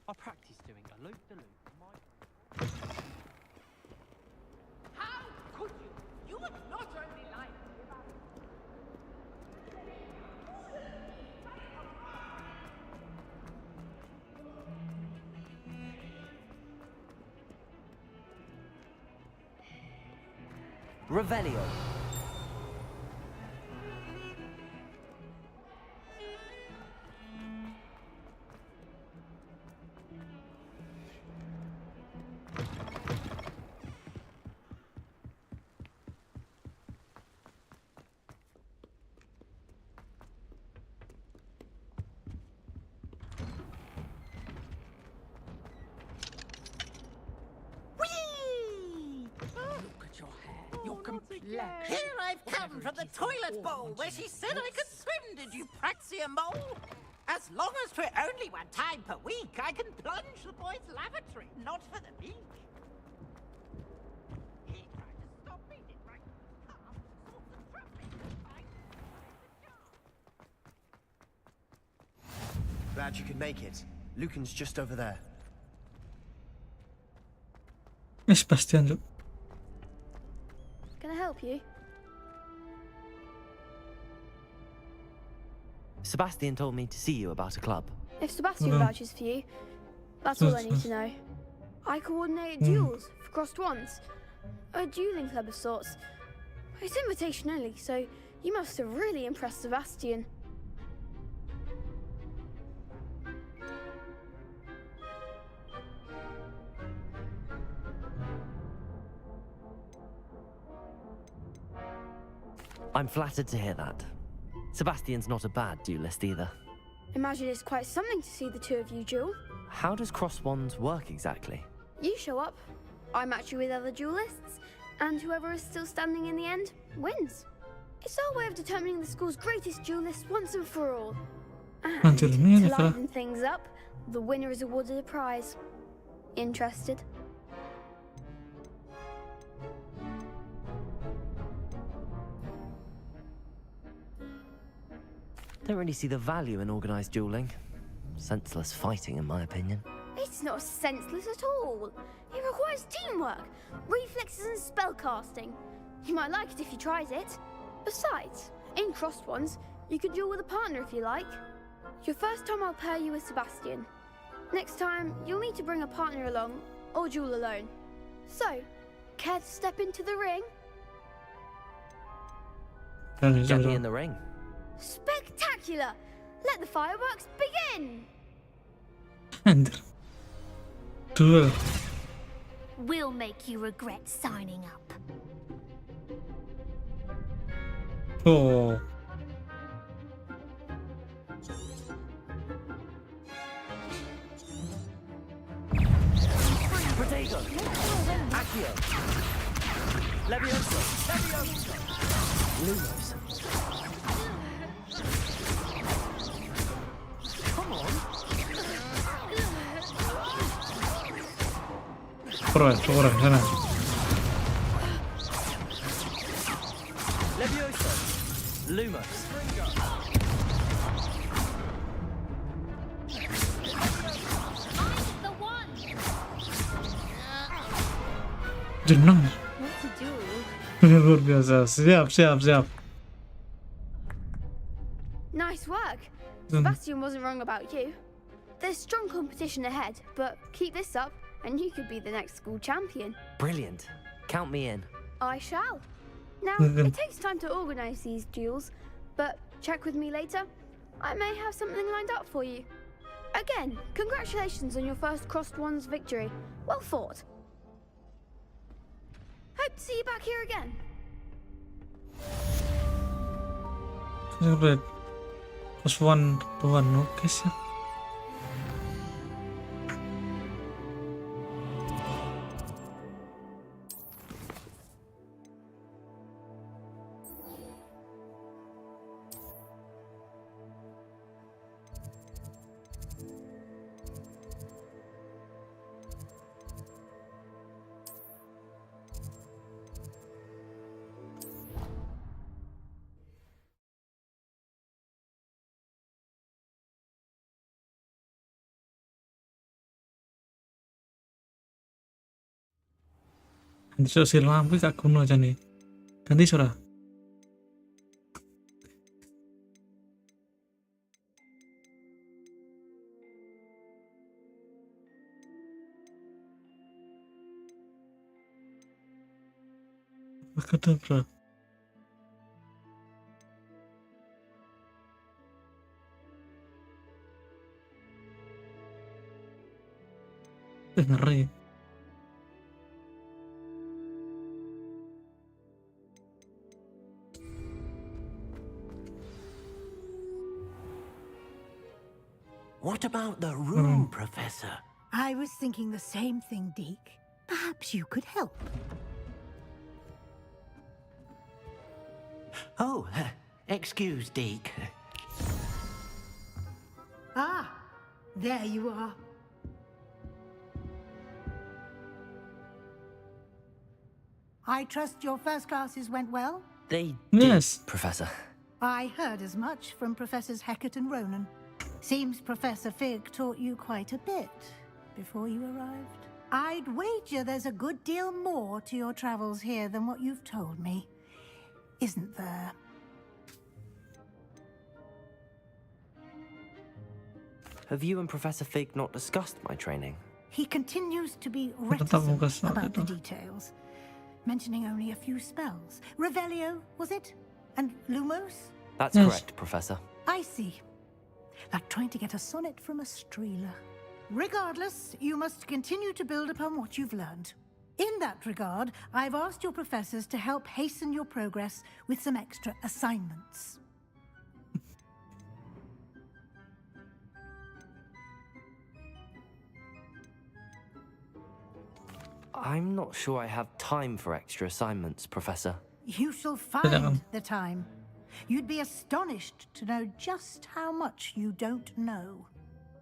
I practice doing a loop-the-loop. How could you? You would not only lie about Revelio. Here I've come from the toilet bowl where she said I could swim, did you praxia mole? As long as we're only one time per week, I can plunge the boys' lavatory, not for the beach. He tried to stop me, did right? Glad you could make it. Lucan's just over there. Sebastian. Can I help you? Sebastian told me to see you about a club. If Sebastian vouches for you, that's all I need to know. I coordinate duels for crossed ones. A dueling club of sorts. It's invitation only, so you must have really impressed Sebastian. I'm flattered to hear that. Sebastian's not a bad duelist either. Imagine it's quite something to see the two of you duel. How does cross wands work exactly? You show up, I match you with other duelists, and whoever is still standing in the end wins. It's our way of determining the school's greatest duelist once and for all. And to liven things up, the winner is awarded a prize. Interested? Don't really see the value in organized dueling. Senseless fighting, in my opinion. It's not senseless at all. It requires teamwork, reflexes and spellcasting. You might like it if you tried it. Besides, in crossed ones, you can duel with a partner if you like. Your first time I'll pair you with Sebastian. Next time, you'll need to bring a partner along, or duel alone. So, care to step into the ring? Get me in the ring. Spectacular! Let the fireworks begin! And duel. We'll make you regret signing up. Oh. Protego. Accio. Levioso. Lumos. Come on. Corre, sana. Levioso. Lumos. Jenang. Luar biasa. Siap. Nice work. Sebastian wasn't wrong about you. There's strong competition ahead, but keep this up and you could be the next school champion. Brilliant. Count me in. I shall. Now, it takes time to organize these duels, but check with me later. I may have something lined up for you. Again, congratulations on your first crossed ones victory. Well fought. Hope to see you back here again. Plus one to one, oke siap. Ganti sosial lampu gak guna aja nih. Ganti surah. Kata bro. Ngeri. What about the room, Professor? I was thinking the same thing, Deke. Perhaps you could help. Oh, excuse, Deke. Ah, there you are. I trust your first classes went well? They Yes, did, Professor. I heard as much from Professors Hecat and Ronan. Seems Professor Fig taught you quite a bit before you arrived. I'd wager there's a good deal more to your travels here than what you've told me. Isn't there? Have you and Professor Fig not discussed my training? He continues to be reticent about the details, mentioning only a few spells. Revelio, was it? And Lumos? That's correct, Professor. I see. Like trying to get a sonnet from a streeler. Regardless, you must continue to build upon what you've learned. In that regard, I've asked your professors to help hasten your progress with some extra assignments. I'm not sure I have time for extra assignments, Professor. You shall find the time. You'd be astonished to know just how much you don't know.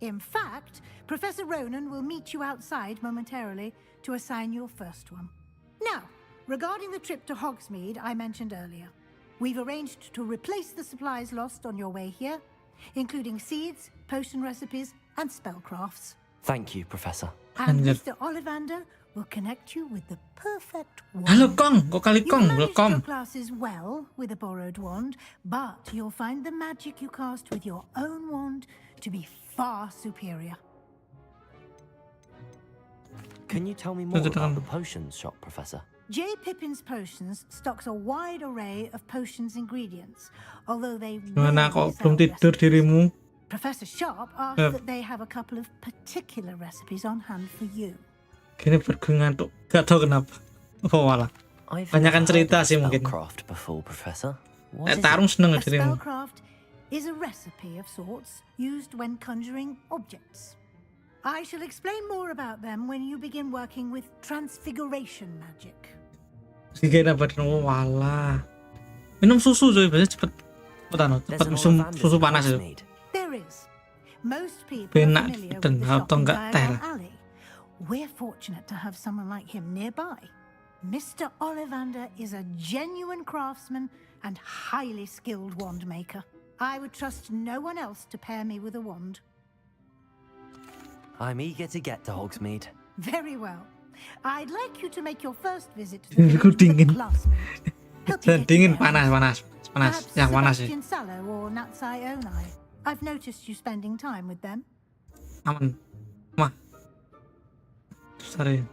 In fact, Professor Ronan will meet you outside momentarily to assign your first one. Now, regarding the trip to Hogsmeade I mentioned earlier, we've arranged to replace the supplies lost on your way here, including seeds, potion recipes, and spellcrafts. Thank you, Professor. And Mr. Ollivander will connect you with the perfect wand. Halo Kong, kok kali Kong, You welcome. managed your classes well with a borrowed wand, but you'll find the magic you cast with your own wand to be far superior. Can you tell me more about the potions shop, Professor? J. Pippin's Potions stocks a wide array of potions ingredients, although they Gimana kok belum tidur dirimu? Professor Sharp asked that they have a couple of particular recipes on hand for you. Kini buat gue ngantuk, gak tau kenapa. Oh walah, banyakan cerita sih mungkin. Before, Professor. Tarung seneng A dirimu. spellcraft is a recipe of sorts used when conjuring objects. I shall explain more about them when you begin working with transfiguration magic. Gimana buat oh walah. Minum susu coy, biasanya cepet minum susu panas itu. There is. Most people Benak are familiar dan with the shop atau in enggak teh Diagon lah. Alley. We're fortunate to have someone like him nearby. Mr. Ollivander is a genuine craftsman and highly skilled wand maker. I would trust no one else to pair me with a wand. I'm eager to get to Hogsmeade. Very well. I'd like you to make your first visit to the village with a classmate. Dingin, panas. Yang panas sih. Sebastian Sallow or Natsai Onai. I've noticed you spending time with them. Aman. Mah. Sorry.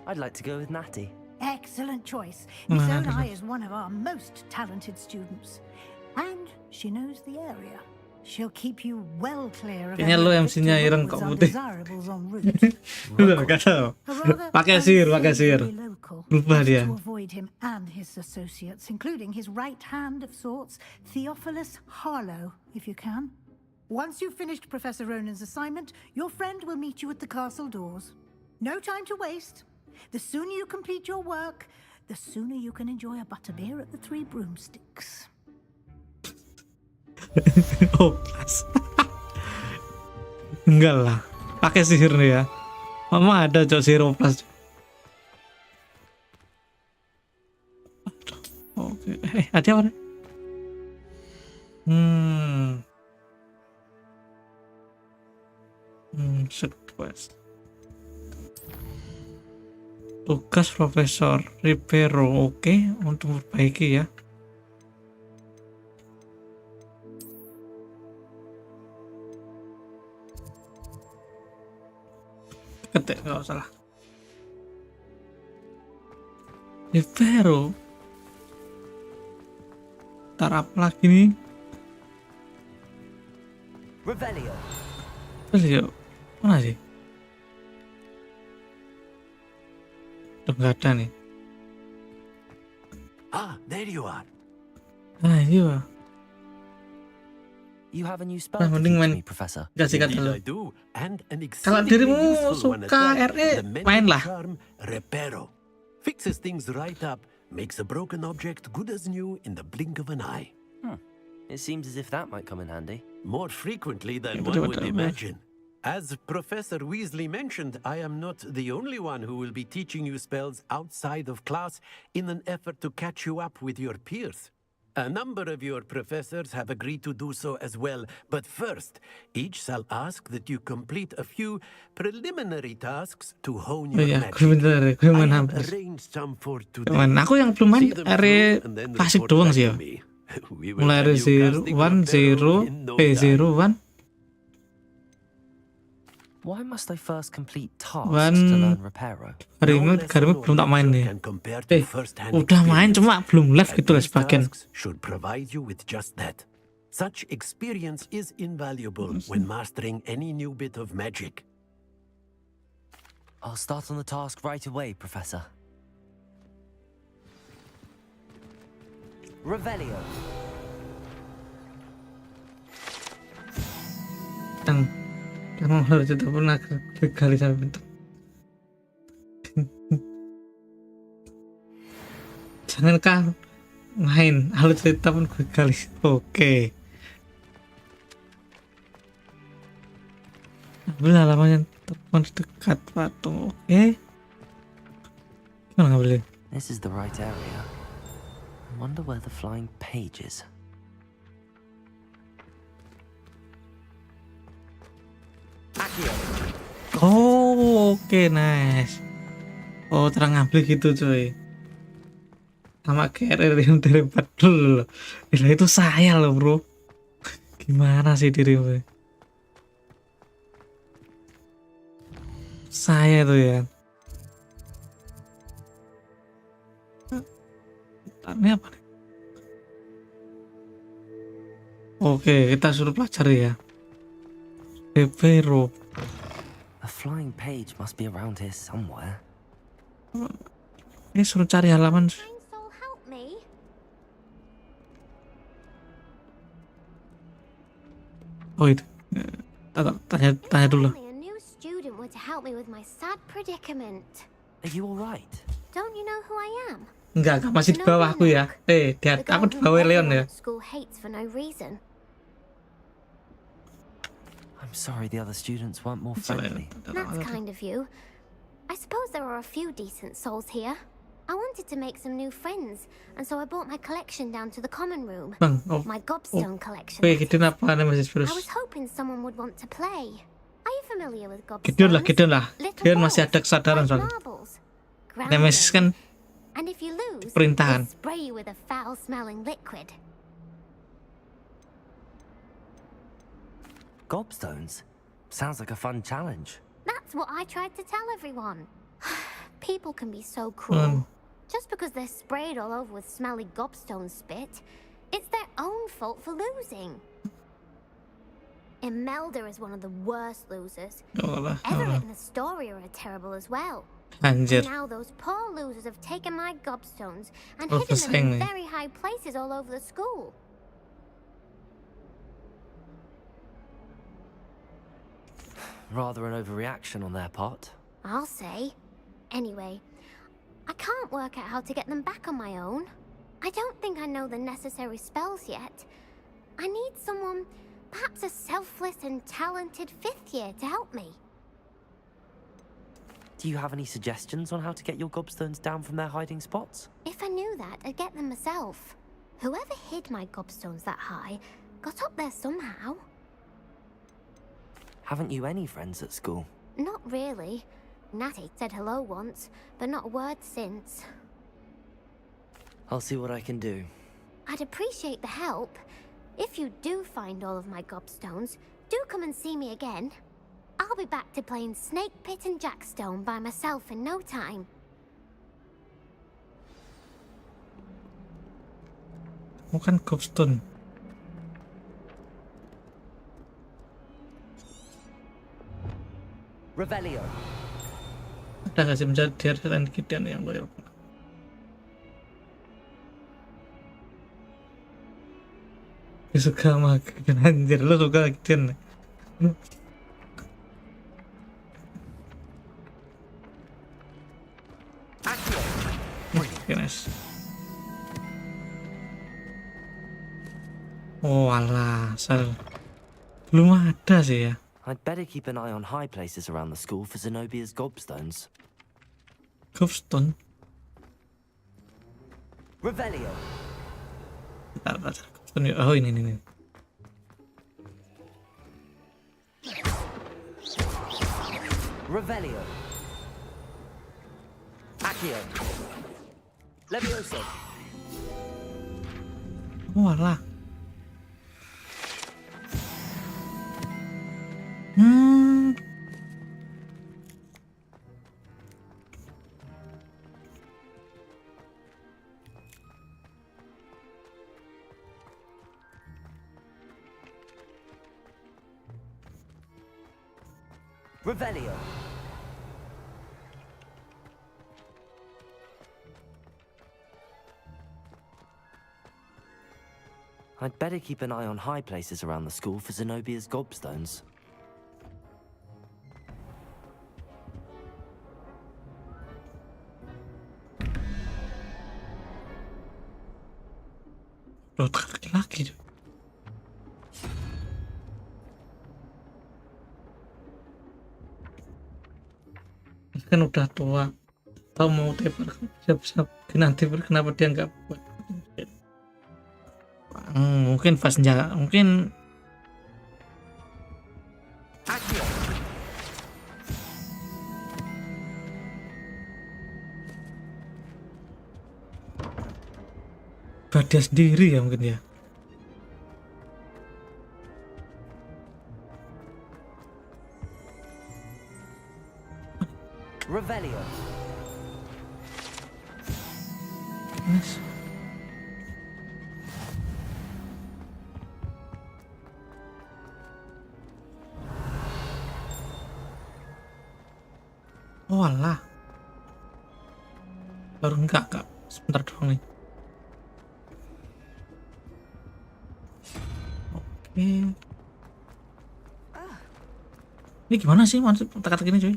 I'd like to go with Natty. Excellent choice. Miss Onai is one of our most talented students. And she knows the area. She'll keep you well clear of Kayaknya lo MC-nya ireng kok putih. Udah gak tau. Pakai sihir. Berubah dia. To avoid him and his associates, including his right hand of sorts, Theophilus Harlow, if you can. Once you've finished Professor Ronan's assignment, your friend will meet you at the castle doors. No time to waste. The sooner you complete your work, the sooner you can enjoy a butterbeer at the Three Broomsticks. Oh, pas. Enggak lah. Pakai sihir nih ya. Mama ada cok sihir oplas. Oke. Hati apa nih? Request. Tugas Profesor Ripero, oke, untuk memperbaiki ya. Ketik, nggak salah. Ripero. Ntar apa lagi nih? Revelio. Revelio. Mana sih? Udah nggak ada nih. Ah, there you are. Ah, iya. You have a new spell Nah, to mending teach main me, Professor. kasih kata Indeed lu. I do, and an Kalau exceedingly dirimu useful one at suka that. RE, The mental mainlah. charm Reparo. Fixes things right up, makes a broken object good as new in the blink of an eye. It seems as if that might come in handy. More frequently than betul, one would betul. imagine. As Professor Weasley mentioned, I am not the only one who will be teaching you spells outside of class in an effort to catch you up with your peers. A number of your professors have agreed to do so as well, but first, each shall ask that you complete a few preliminary tasks to hone Oh your iya, magic. gue bener, gue I main have hampir. arranged some for today. Cuman aku yang belum main See them RE through and then klasik report doang back sih to ya. me. We will Mulai have dari you casting 0, Reparo in no P0, time. 1, Why must I first complete tasks One. to learn Reparo? Harimu belum tak main nih. Udah main cuma belum live gitu lah sebagian. Should provide you with just that. Such experience is invaluable when mastering any new bit of magic. I'll start on the task right away, Professor. Revelio. Emang harus tetap pernah kali sampai bentuk. Jangankah main harus cerita pun kali. Oke. Ambil halaman yang tepat dekat patung. Oke. Gimana ngambilnya? This is the right area. I wonder where the flying page is. Oh, oke, nice. Oh, terang ngambil gitu cuy. Sama kayak yang dari 4 dulu loh. Gila, itu saya loh bro. Gimana sih dirimu? Saya tuh ya. Ini apa nih? Oke, kita suruh pelajari ya. Reparo. A flying page must be around here somewhere. Ini suruh cari halaman. Help me. Oh itu. Tanya dulu. A new student were to help me with my sad predicament. Are you all right? Don't you know who I am? Enggak, masih di bawahku ya. Aku di bawah Leon ya. School hates for no reason. I'm sorry the other students weren't more friendly. That's kind of you. I suppose there are a few decent souls here. I wanted to make some new friends, and so I brought my collection down to the common room. Bang, My gobstone collection. Gideon apa namanya I was hoping someone would want to play. Are you familiar with gobstones? Gideon lah. Dia masih ada kesadaran soalnya. Nemesis kan And if you lose, perintahan. they spray you with a foul-smelling liquid. Gobstones? Sounds like a fun challenge. That's what I tried to tell everyone. People can be so cruel. Just because they're sprayed all over with smelly gobstone spit, it's their own fault for losing. Imelda is one of the worst losers. Everett and Astoria are terrible as well. Anjir. And now those poor losers have taken my gobstones and hidden them in very high places all over the school. Rather an overreaction on their part. I'll say. Anyway, I can't work out how to get them back on my own. I don't think I know the necessary spells yet. I need someone, perhaps a selfless and talented 5th year to help me. Do you have any suggestions on how to get your gobstones down from their hiding spots? If I knew that, I'd get them myself. Whoever hid my gobstones that high got up there somehow. Haven't you any friends at school? Not really. Natty said hello once, but not a word since. I'll see what I can do. I'd appreciate the help. If you do find all of my gobstones, do come and see me again. I'll be back to playing Snake Pit and Jackstone by myself in no time. Bukan gobstone. Revelio. Ada kasih menjadi dan kidian yang loyal. Suka sama kidian anjir, lo suka kidian. Yes. Oh alah, belum ada sih ya. I'd better keep an eye on high places around the school for Zenobia's gobstones. Gobstone? Revelio. Gobstone. Oh ini. Revelio. Accio. Levioso. Oh alah. Revelio. I'd better keep an eye on high places around the school for Zenobia's gobstones. Loh, laki-laki tuh. Kan udah tua, tahu mau tebar, siap-siap nanti kenapa dia nggak buat? Mungkin pas jaga, mungkin dia sendiri ya mungkin ya. Revelio. Yes. Oh alah. Baru enggak, Kak. Sebentar doang nih. Oke. Ini gimana sih maksud kata-kata gini, cuy?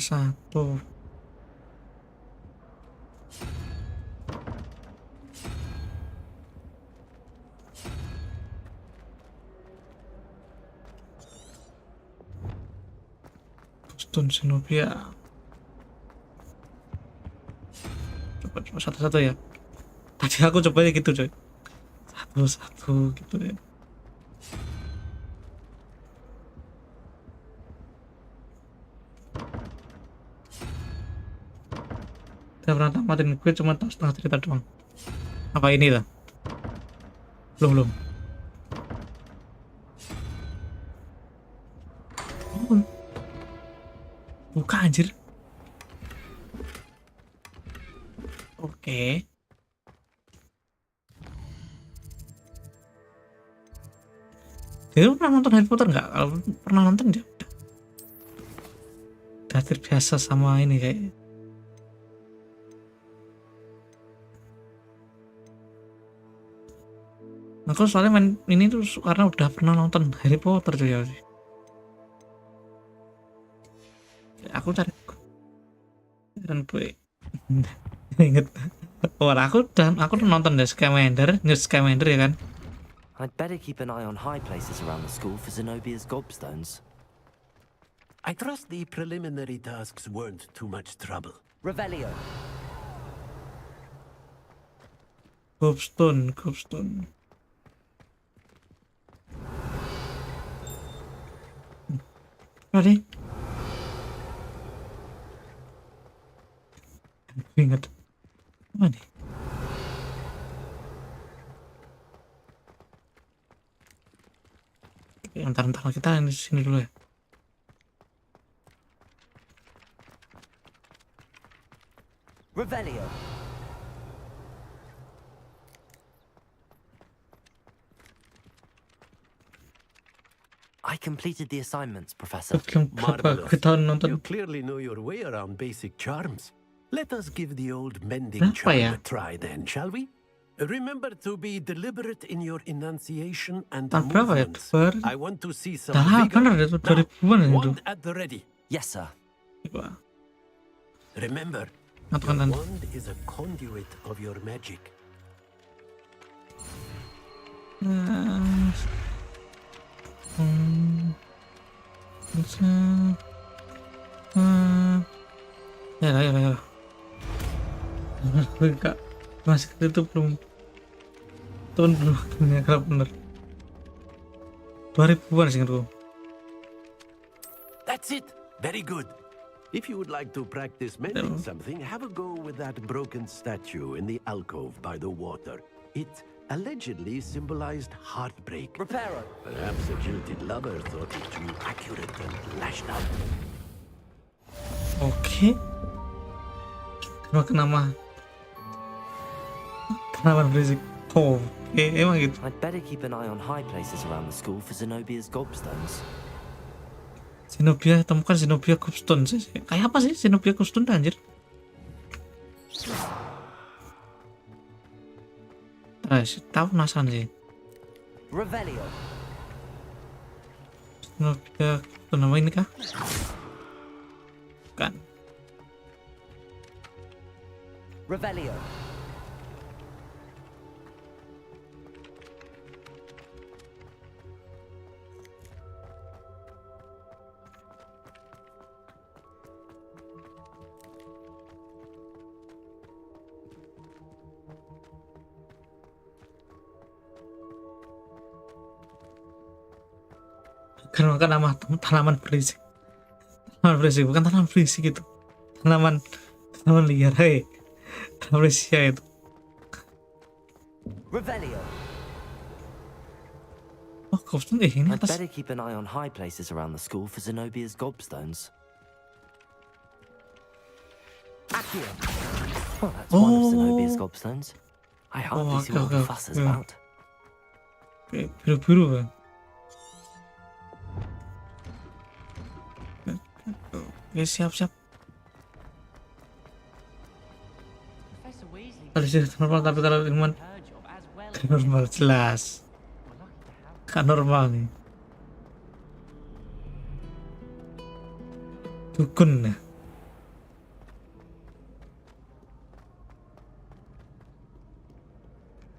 Satu. Stone Zenobia. Coba satu-satu ya. Tadi aku coba gitu coy. Satu-satu gitu ya. Saya pernah tamatin, gue cuma tahu setengah cerita doang. Apa ini lah? Belum. Buka anjir. Oke. Jadi lu pernah nonton Harry Potter nggak? Kalau pernah nonton ya udah terbiasa sama ini kayak. Aku soalnya main ini tuh karena udah pernah nonton Harry Potter tuh ya. Aku cari dan gue inget. Oh, aku nonton deh News Scamander ya kan. I'd better keep an eye on high places around the school for Zenobia's gobstones. I trust the preliminary tasks weren't too much trouble. Revelio. Cobstone. Ready? Ingat. Apa nih? Ntar kita di sini dulu ya. Revelio. I completed the assignments, Professor. Marvelous. You clearly know your way around basic charms. Let us give the old mending charm a try then, shall we? Remember to be deliberate in your enunciation and movements. I want to see some vigor. Wand at the ready. Yes, sir. Remember, your wand is a conduit of your magic. Ya. Enggak, masih itu belum tahun belum kerap bener 2000-an sih itu. That's it. Very good. If you would like to practice mending something, have a go with that broken statue in the alcove by the water. It allegedly symbolized heartbreak. Reparo. Perhaps a jilted lover thought it too accurate and lashed out. Oke. Kenapa berisik? Oh, emang gitu. I'd better keep an eye on high places around the school for Zenobia's gobstones. Zenobia, temukan Zenobia gobstone sih. Kayak apa sih Zenobia gobstone anjir? Tahu penasaran sih. Revelio. Zenobia nama ini kah? Bukan. Revelio. Karena nama tanaman berisik. Tanaman berisik, bukan tanaman berisik itu. Tanaman liar, tanaman berisik itu. Revelio. Oh, gobstone ini I'd atas. better keep an eye on high places around the school for Zenobia's gobstones. Accio. Well, that's one of Zenobia's gobstones. I hardly see what the fuss is about. Biru-biru kan. Oke, siap. Kalau sih normal, tapi kalau Ilman normal jelas. Kan normal nih. Dukun ya.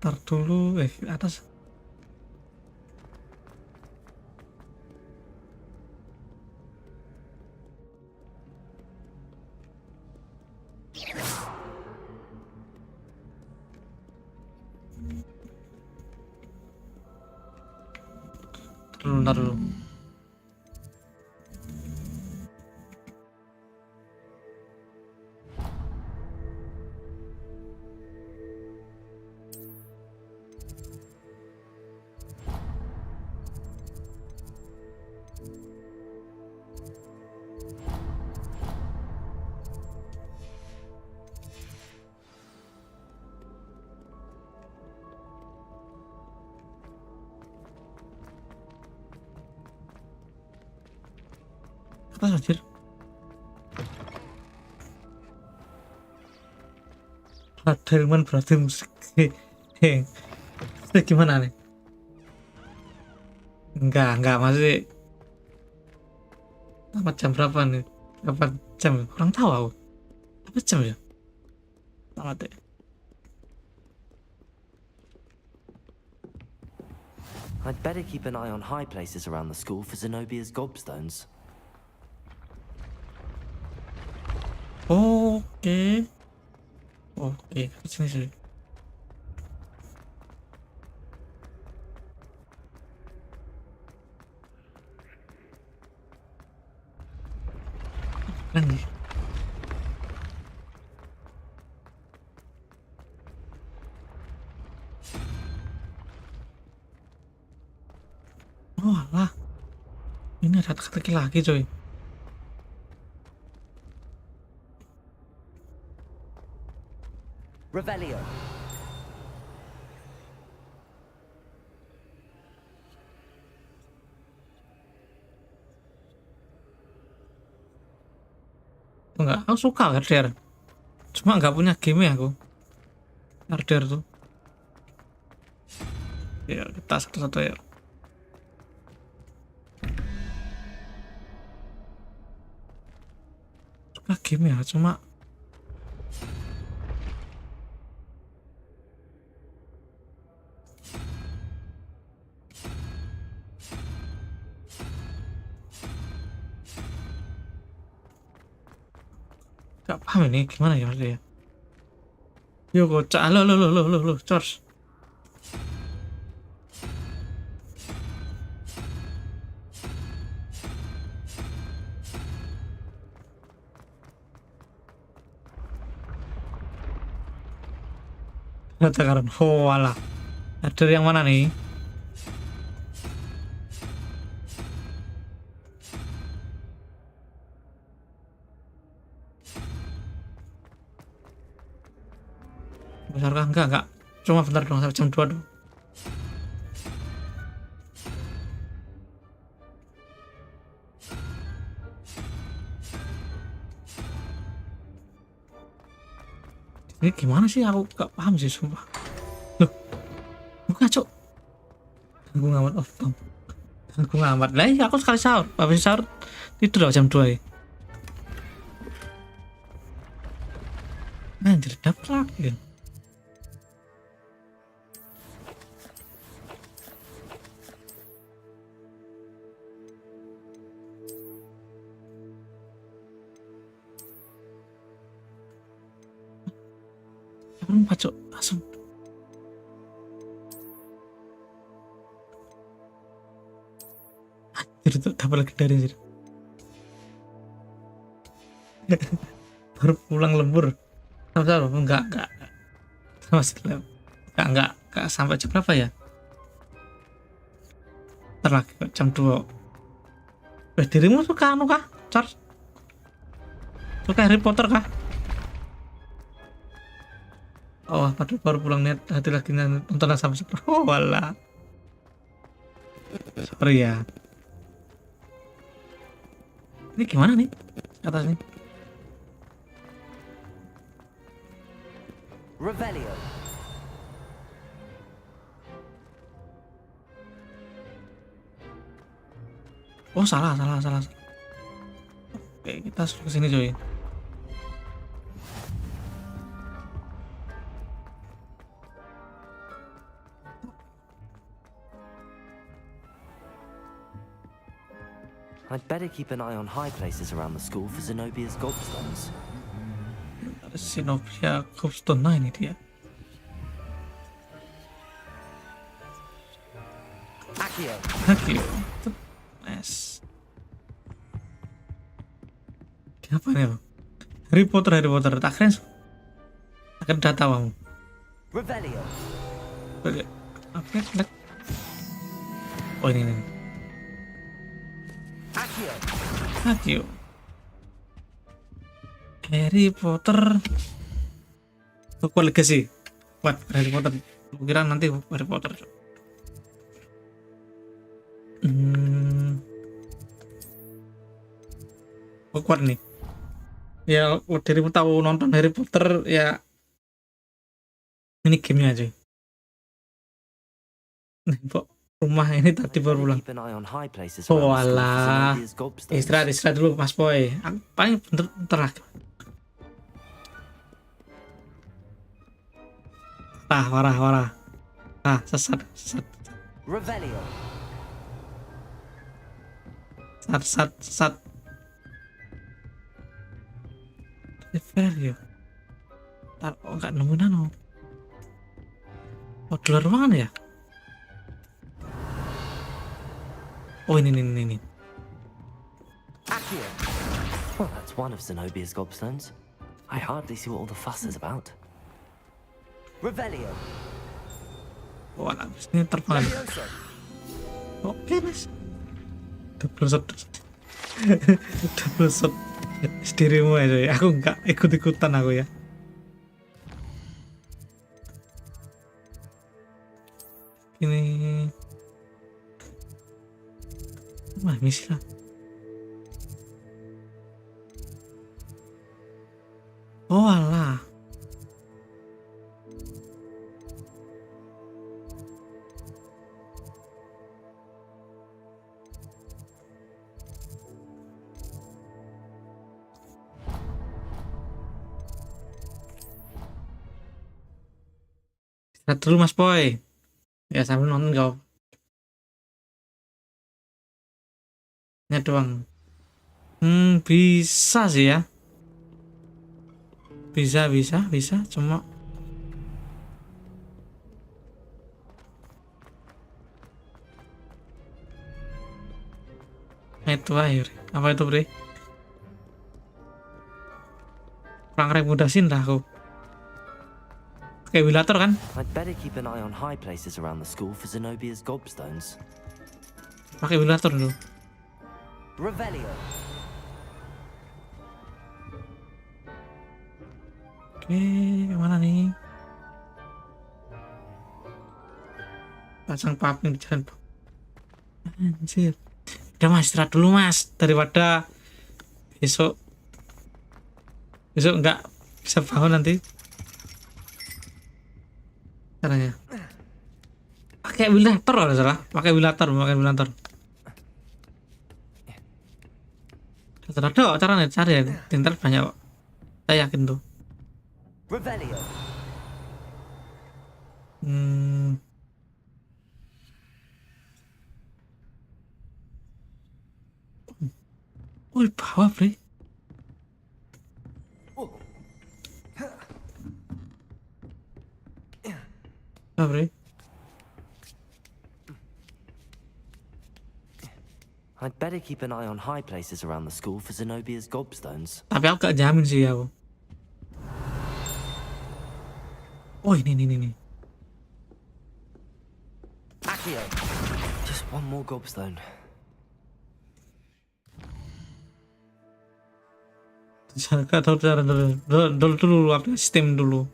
Ntar dulu, atas. Ntar dulu. Apa anjir? Delman berarti musik. Musik gimana nih? Enggak masih. Apa jam berapa nih? Berapa jam? Kurang tahu aku. Apa jam ya? Tamat deh. I'd better keep an eye on high places around the school for Zenobia's gobstones. Oke. Oke, ke sini sih. Lagi. Oh alah. Ini ada teka-teki lagi coy. Revelio. Enggak, aku suka RDR. Cuma nggak punya game ya aku. RDR tuh. Ya, kita satu-satu ya. Suka game ya, cuma gak paham ini gimana ya maksudnya. Yo kocak, lo, George. Katakan, oh alah. Ada yang mana nih? Besar kah? Enggak. Cuma bentar dong, sampai jam 2 dong. Ini gimana sih? Aku gak paham sih, sumpah. Loh, buka cok. Aku ngamat off dong. Aku ngamat. Lah iya, aku sekali sahur. Habis sahur tidur jam 2 ya. Anjir, dapet lagi. Pacok langsung. Anjir tuh dapat legendaris anjir. Baru pulang lembur. Sabar, enggak. Masih enggak sampai jam berapa ya? Ntar lagi jam 2. Dirimu suka anu kah? Charles? Suka Harry Potter kah? Oh, baru pulang niat hati lagi nonton sama seperti. Oh, wala. Sorry ya. Ini gimana nih? Atas nih. Revelio. Oh, salah. Oke, kita suruh ke sini coy. I'd better keep an eye on high places around the school for Zenobia's gobstones. Zenobia gobstone, nah ini dia. Akio. Nice. Apa nih? Harry Potter. Tak keren. Akan data kamu. Revelio. Apa? Oh ini. Akio. Harry Potter. Hogwarts Legacy. Buat Harry Potter. Kira nanti Harry Potter. Hogwarts nih. Ya, dirimu tahu nonton Harry Potter ya. Ini gamenya aja. Nih, Pok. Rumah ini tadi baru pulang. Oh alah. Istirahat dulu Mas Boy. Paling bentar lagi. Warah. Sesat. Revelio. Sat. Revelio. Oh, nggak nemu nano. Oh, di luar ruangan ya? Oh, ini. Well, that's one of Zenobia's gobstones. I hardly see what all the fuss is about. Revelio. Oh, habis ini terbang. Oke, Mas. Double shot. Double shot. Dirimu aja ya. Aku nggak ikut-ikutan aku ya. Ini. Wah, misi lah. Oh alah. Istirahat dulu Mas Boy. Ya sambil nonton kau. Ini doang. Bisa sih ya. Bisa. Cuma itu akhir. Apa itu, Bre? Kurang remudasin dah aku. Kayak vibrator kan? I'd better keep an eye on high places around the school for Zenobia's gobstones. Pakai vibrator dulu. Revelio. Oke, kemana nih? Pasang paping di jalan. Anjir. Udah Mas, istirahat dulu Mas. Daripada besok nggak bisa bangun nanti. Caranya. Pakai vibrator kalau salah. Pakai vibrator. Ada caranya cari ya. Pintar banyak kok. Saya yakin tuh. Revelio. Oh, bawah, Bre. Bre. I'd better keep an eye on high places around the school for Zenobia's gobstones. Tapi aku gak jamin sih aku. Oh, ini. Accio. Just one more gobstone. Gak tahu cara dulu apa sistem dulu.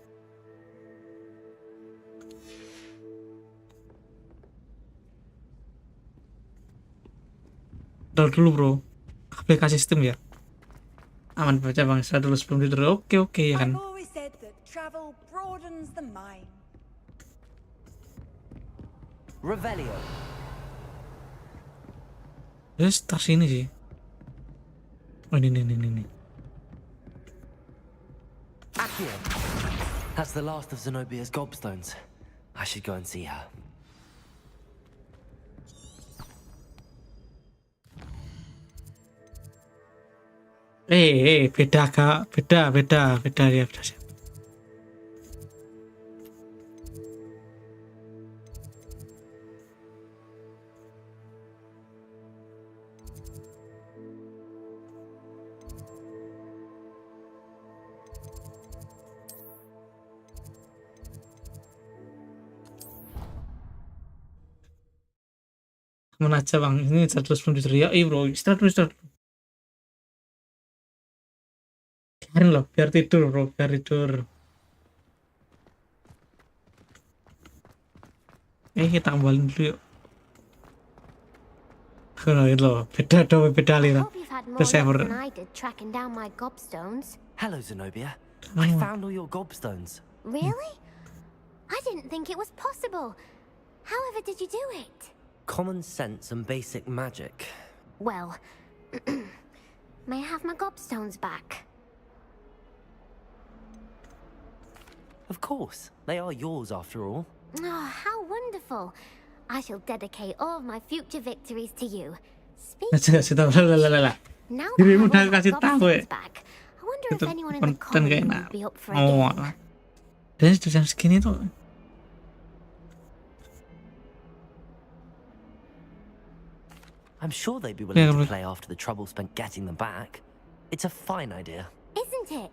Dulu bro, aplikasi sistem ya. Aman baca bang, saya dulu sebelum tidur. Oke ya kan. Revelio. Terus tas ini sih. Oh ini. Accio. That's the last of Zenobia's gobstones. I should go and see her. Beda kak, beda dia beda sih. Mana aja bang, ini 100 belum tidur ya, bro, istirahat. Biarin loh, biar tidur bro, biar tidur. Kita kembali dulu yuk. Loh, beda aliran. Hello Zenobia, I found all your gobstones. Really? I didn't think it was possible. However did you do it? Common sense and basic magic. Well, may I have my gobstones back? Of course, they are yours after all. Oh, how wonderful. I shall dedicate all of my future victories to you. Speaking of now that I have all my gobstones back, I wonder if anyone in the colony would be up for a game. Dan jam segini tuh. I'm sure they'd be willing to play after the trouble spent getting them back. It's a fine idea. Isn't it?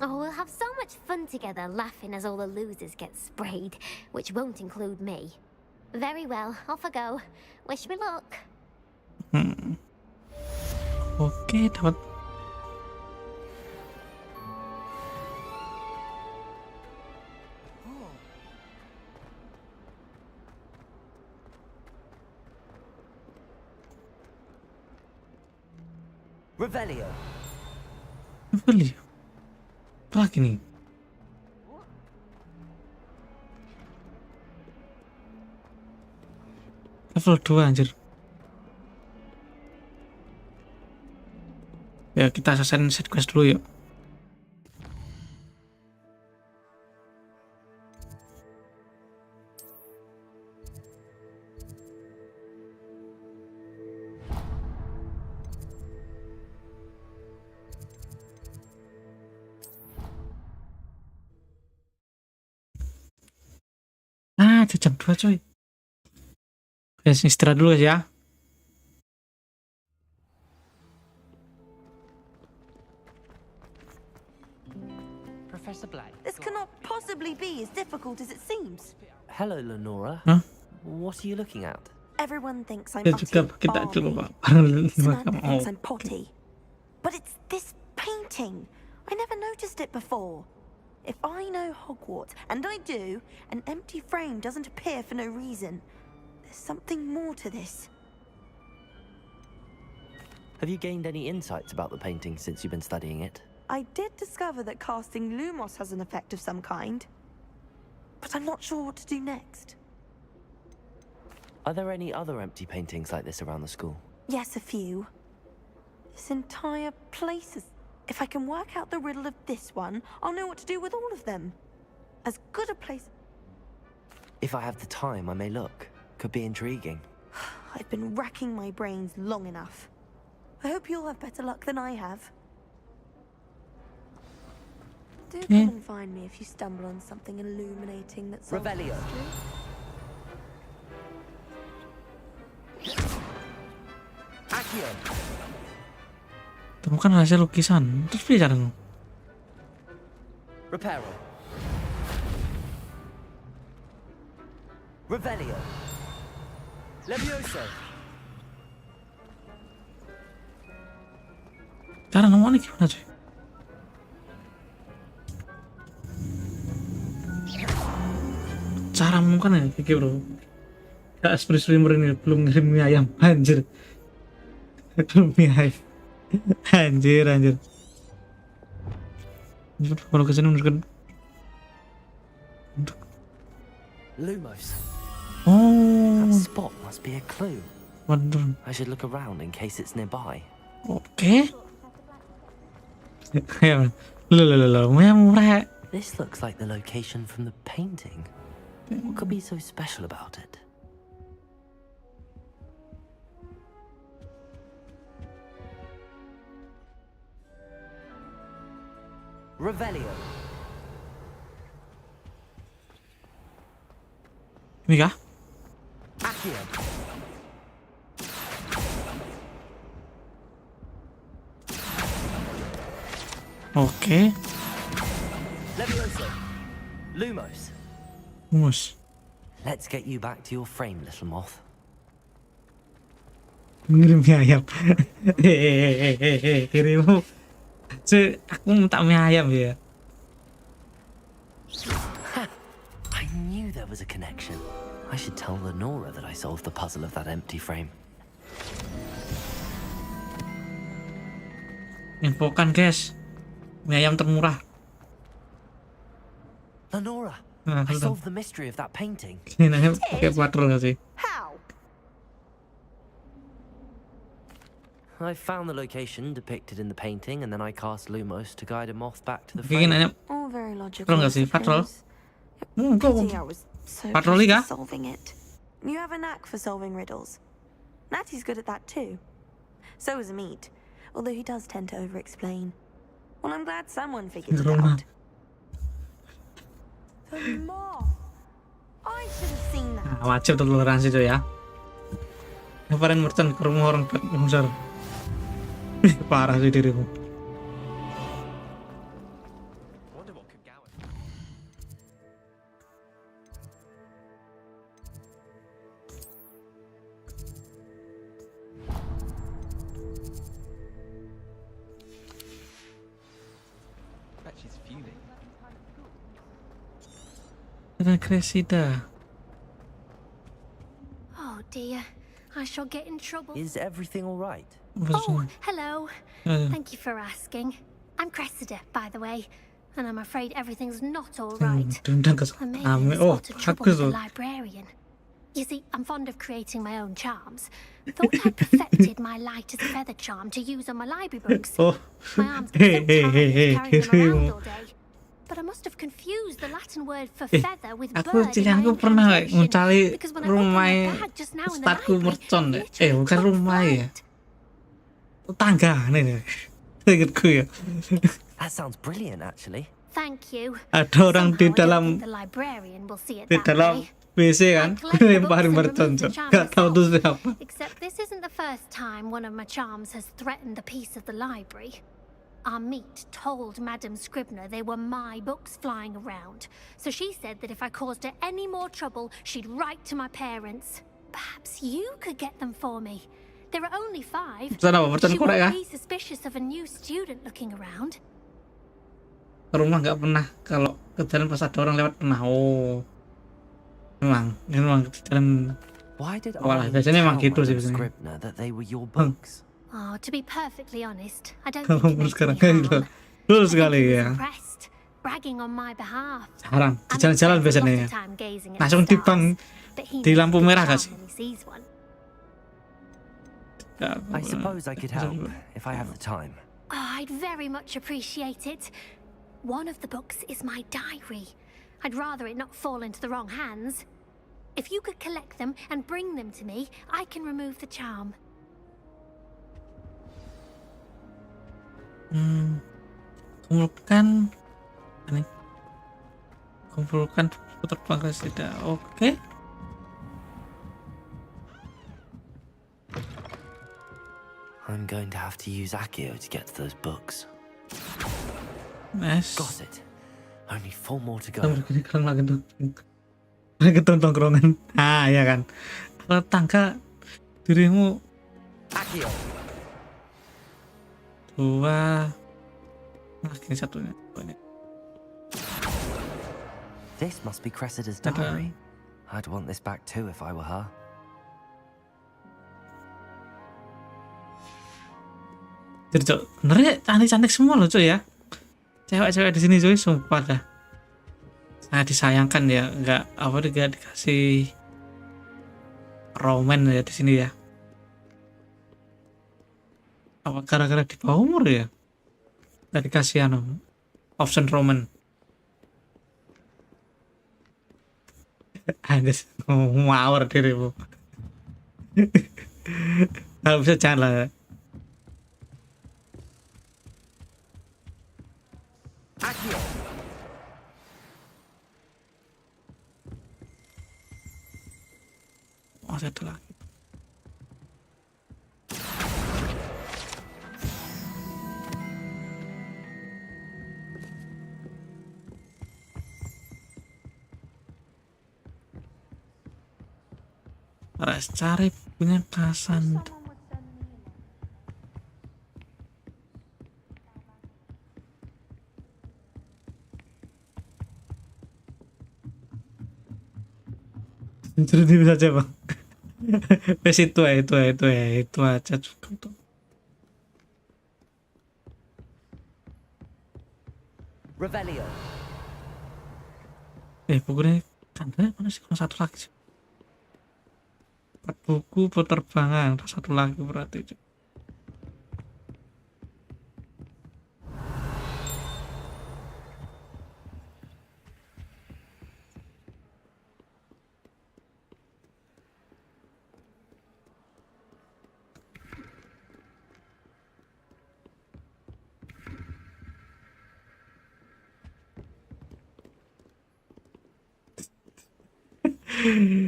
Oh, we'll have so much fun together, laughing as all the losers get sprayed, which won't include me. Very well, off I go. Wish me luck. Oke, dapat. Revelio. Revelio. Apa lagi nih? Level 2 anjir. Ya, kita selesaiin side quest dulu yuk. Jam 2 coy. Guys, istirahat dulu guys ya. Professor Black. This cannot possibly be as difficult as it seems. Hello, Lenora. Huh? What are you looking at? Everyone thinks I'm juga utterly kita coba balmy. Samantha thinks I'm potty. But it's this painting. I never noticed it before. If I know Hogwarts, and I do, an empty frame doesn't appear for no reason. There's something more to this. Have you gained any insights about the painting since you've been studying it? I did discover that casting Lumos has an effect of some kind, but I'm not sure what to do next. Are there any other empty paintings like this around the school? Yes, a few. This entire place is... If I can work out the riddle of this one, I'll know what to do with all of them. As good a place... If I have the time, I may look. Could be intriguing. I've been racking my brains long enough. I hope you'll have better luck than I have. Do come and find me if you stumble on something illuminating that's... Revelio. Accio. Temukan hasil lukisan. Terus bisa caranya? Reparo. Revelio. Levioso. Cara nemuannya gimana cuy? Cara menemukan ya kayak bro. Gak streamer ini belum ngirim mie ayam anjir. Belum mie ayam. Anjir. Kalau kesini menunjukkan Lumos. Oh. That spot must be a clue. Waduh. I should look around in case it's nearby. Oke. Lo, murah. This looks like the location from the painting. What could be so special about it? Revelio. Ini kah? Accio. Oke. Levioso. Lumos. Let's get you back to your frame, little moth. Ngirim mie ayam. Kirimu. Aku minta mie ayam ya. I knew there was a connection. I should tell Lenora that I solved the puzzle of that empty frame. Infokan guys. Mie ayam termurah. Lenora, I solved the mystery of that painting. Ini nanya pakai patrol nggak sih? How? I found the location depicted in the painting, and then I cast Lumos to guide a moth back to the Ini frame. nanya All very logical. patrol nggak sih? Patrol? I was so Patroli kah? solving it. You have a knack for solving riddles. Natty's good at that too. So is Amit, although he does tend to over-explain. Well, I'm glad someone figured it out. The moth. I should have seen that. Nah, wajib tuh toleransi tuh ya. Ngapain merchant ke rumah orang besar. Parah sih dirimu. Crescita. Oh dear, I shall get in trouble. Is everything all right? Oh, hello. Thank you for asking. I'm Cressida, by the way, and I'm afraid everything's not all right. I may have spotted trouble with the librarian. You see, I'm fond of creating my own charms. Thought I perfected my light as a feather charm to use on my library books. My arms get so tired carrying them around all day. But I must have confused the Latin word for feather with bird in my incantation, because when I opened my bag just now in the library, bukan rumah ya. Tangga nih. Ingatku ya. That sounds brilliant, actually. Thank you. Ada orang di dalam WC kan, lemparin mercon. Gak tahu tuh siapa. Except this isn't the first time one of my charms has threatened the peace of the library. Our meet told Madame Scribner they were my books flying around, so she said that if I caused her any more trouble, she'd write to my parents. Perhaps you could get them for me. There are only 5. She won't be suspicious of a new student looking around. Rumah nggak pernah kalau ke jalan pas ada orang lewat pernah. Oh, memang ke jalan. Walah, biasanya memang gitu sih biasanya. Oh, to be perfectly honest, I don't think it makes me harm. Dulu sekali ya. Bragging on my behalf. Sekarang di jalan-jalan biasanya ya. Langsung di lampu merah kasih. I suppose I could help if I have the time. Oh, I'd very much appreciate it. One of the books is my diary. I'd rather it not fall into the wrong hands. If you could collect them and bring them to me, I can remove the charm. Kumpulkan putar pangkas tidak. Oke. I'm going to have to use Accio to get to those books. Nice. Got it. Only 4 more to go. Lagi tongkrongan. Ah, ya kan. Kalau tangga dirimu Accio. 2 lagi satunya. This must be Cressida's diary. I'd want this back too if I were her. Jadi cok, benernya cantik-cantik semua loh cok ya. Cewek-cewek di sini cuy, sumpah dah. Sangat disayangkan ya, nggak apa juga dikasih roman ya di sini ya. Apa gara-gara di bawah umur ya? Nggak dikasih option roman. Anjir, ngawur dirimu. Kalau bisa jangan lah. Accio. Oh, satu lagi. Harus cari punya kasan. Jadi bisa aja bang. Wes itu aja cukup tuh. Revelio. Bukunya kan mana sih? Satu lagi sih. 4 buku penerbangan, satu lagi berarti.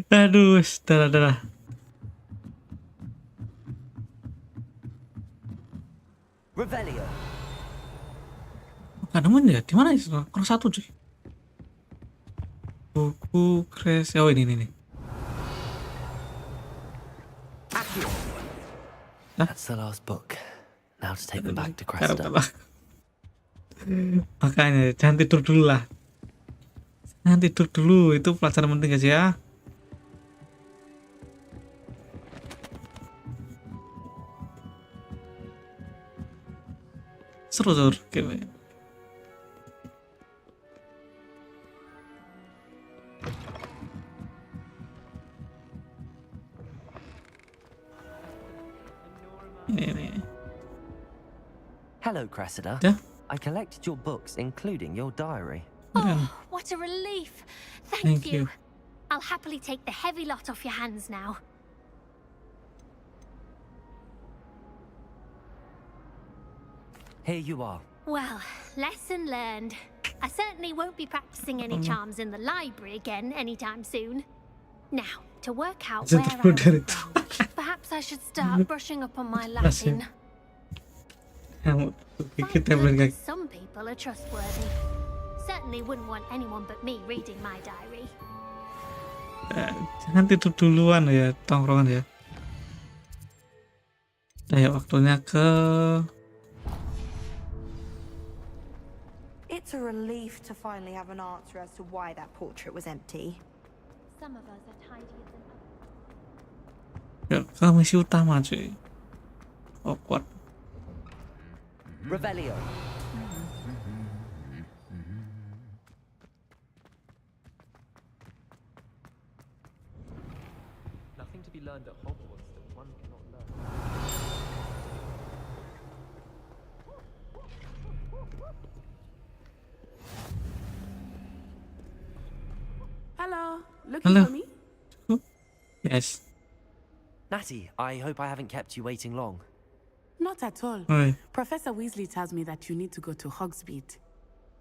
Aduh, darah. Revelio. Gak nemuin ya? Di mana itu? Kurang satu cuy. Buku crash. Oh ini. That's the last book. Now to take them back to Cressida. Makanya jangan tidur dulu lah. Jangan tidur dulu, itu pelajaran penting guys ya. Seru game. Ini. Hello, Cressida. Yeah? I collected your books, including your diary. Oh, what a relief. Thank you. I'll happily take the heavy lot off your hands now. Here you are. Well, lesson learned. I certainly won't be practicing any charms in the library again anytime soon. Now, to work out where I will go, perhaps I should start brushing up on my Latin. Some people are trustworthy. Certainly wouldn't want anyone but me reading my diary. Jangan tidur duluan ya, tongkrongan ya. Nah ya, waktunya ke... It's a relief to finally have an answer as to why that portrait was empty. Some of us are tidier than Ya, others. ke misi utama cuy. Awkward. Revelio. Nothing to be learned at Hogwarts that one cannot learn. Hello, looking for me? Yes. Natty, I hope I haven't kept you waiting long. Not at all. Oi. Professor Weasley tells me that you need to go to Hogsmeade.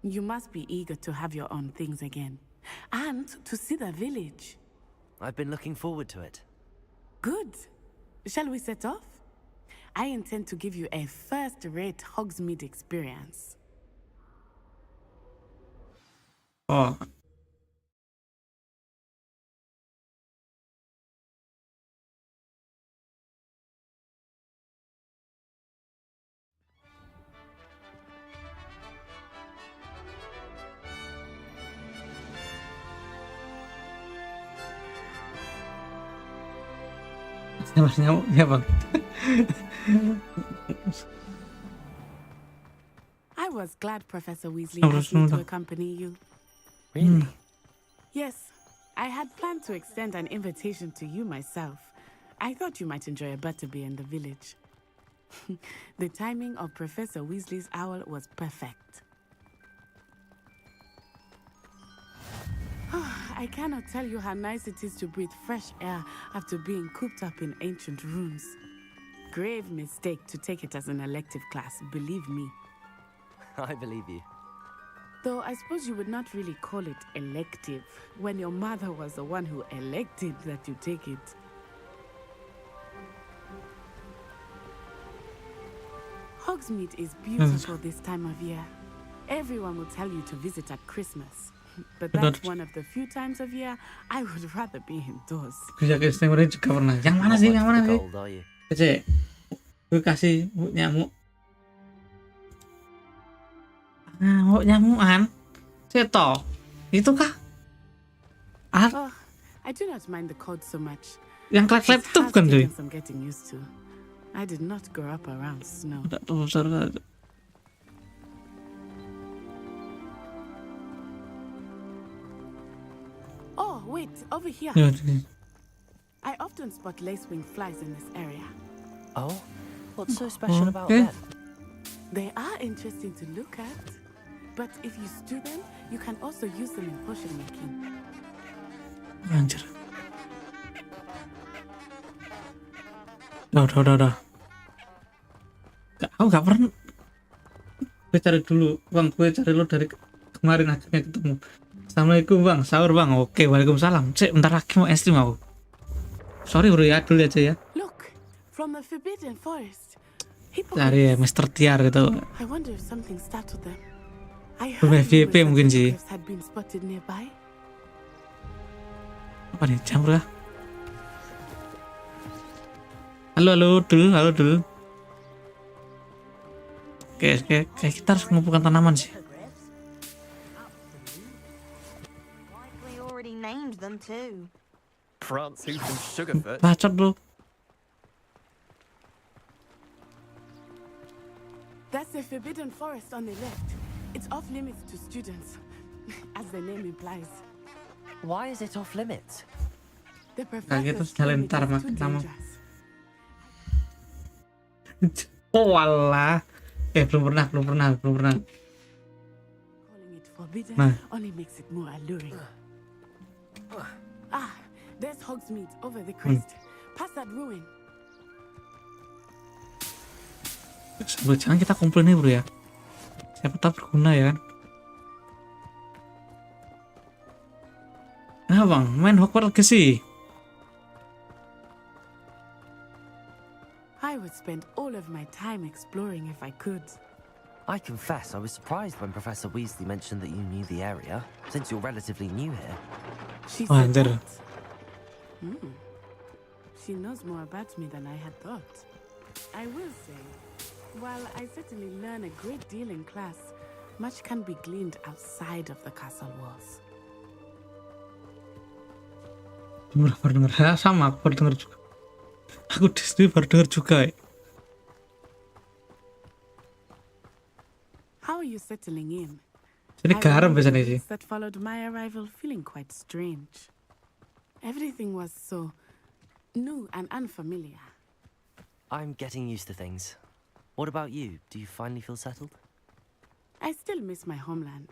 You must be eager to have your own things again. And to see the village. I've been looking forward to it. Good. Shall we set off? I intend to give you a first-rate Hogsmeade experience. Oh. Nyamuknya bang. I was glad Professor Weasley asked me to accompany you. Really? Yes, I had planned to extend an invitation to you myself. I thought you might enjoy a butterbeer in the village. The timing of Professor Weasley's owl was perfect. I cannot tell you how nice it is to breathe fresh air after being cooped up in ancient rooms. Grave mistake to take it as an elective class, believe me. I believe you. Though I suppose you would not really call it elective when your mother was the one who elected that you take it. Hogsmeade is beautiful this time of year. Everyone will tell you to visit at Christmas. But that's one of the few times of year I would rather be indoors. Bisa keistimewaan juga pernah. Yang mana sih? Yang mana sih? Kece, gue kasih nyamuk. Nyamukan. Seto. Itu kah? Oh, I do not mind the cold so much. Yang klep-klep tuh bukan cuy. I'm getting used to. I did not grow up around snow. Udah tuh besar kan. Oh, wait, over here. I often spot lacewing flies in this area. Oh? What's so special about them? They are interesting to look at. But if you stew them, you can also use them in potion making. Anjir. Udah. Aku gak pernah. Gue cari dulu. Bang, gue cari lo dari kemarin akhirnya ketemu. Assalamualaikum bang, sahur bang. Oke, waalaikumsalam. Cek, bentar lagi mau stream aku. Sorry bro ya, dulu aja ya. Look, from the forbidden forest. Cari ya, Mr. Tiar gitu. I wonder if something startled them. I Rumah heard VIP mungkin sih. had been spotted nearby. Apa nih, campur ya? Halo dulu. Kayak kita harus mengumpulkan tanaman sih. We already named them too. France, who's from Sugarfoot? Bacot bro. That's the forbidden forest on the left. It's off limits to students, as the name implies. Why is it off limits? The Kayak gitu professors jalan told me ntar it's too nama. dangerous. Oh walah. Belum pernah. Calling it forbidden Nah. only makes it more alluring. Ah, there's Hogsmeade over the crest. Past that ruin. Sebelum jangan kita kumpulin nih bro ya. Siapa tahu berguna ya kan. Nah bang, main Hogwarts ke sih? I would spend all of my time exploring if I could. I confess I was surprised when Professor Weasley mentioned that you knew the area, since you're relatively new here. She Oh, said anjir. that. She knows more about me than I had thought. I will say, while I certainly learn a great deal in class, much can be gleaned outside of the castle walls. Baru denger ya, sama aku baru denger juga. Aku di sini baru denger juga ya. How are you settling in? Jadi I garam remember biasanya the sih. weeks that followed my arrival feeling quite strange. Everything was so new and unfamiliar. I'm getting used to things. What about you? Do you finally feel settled? I still miss my homeland,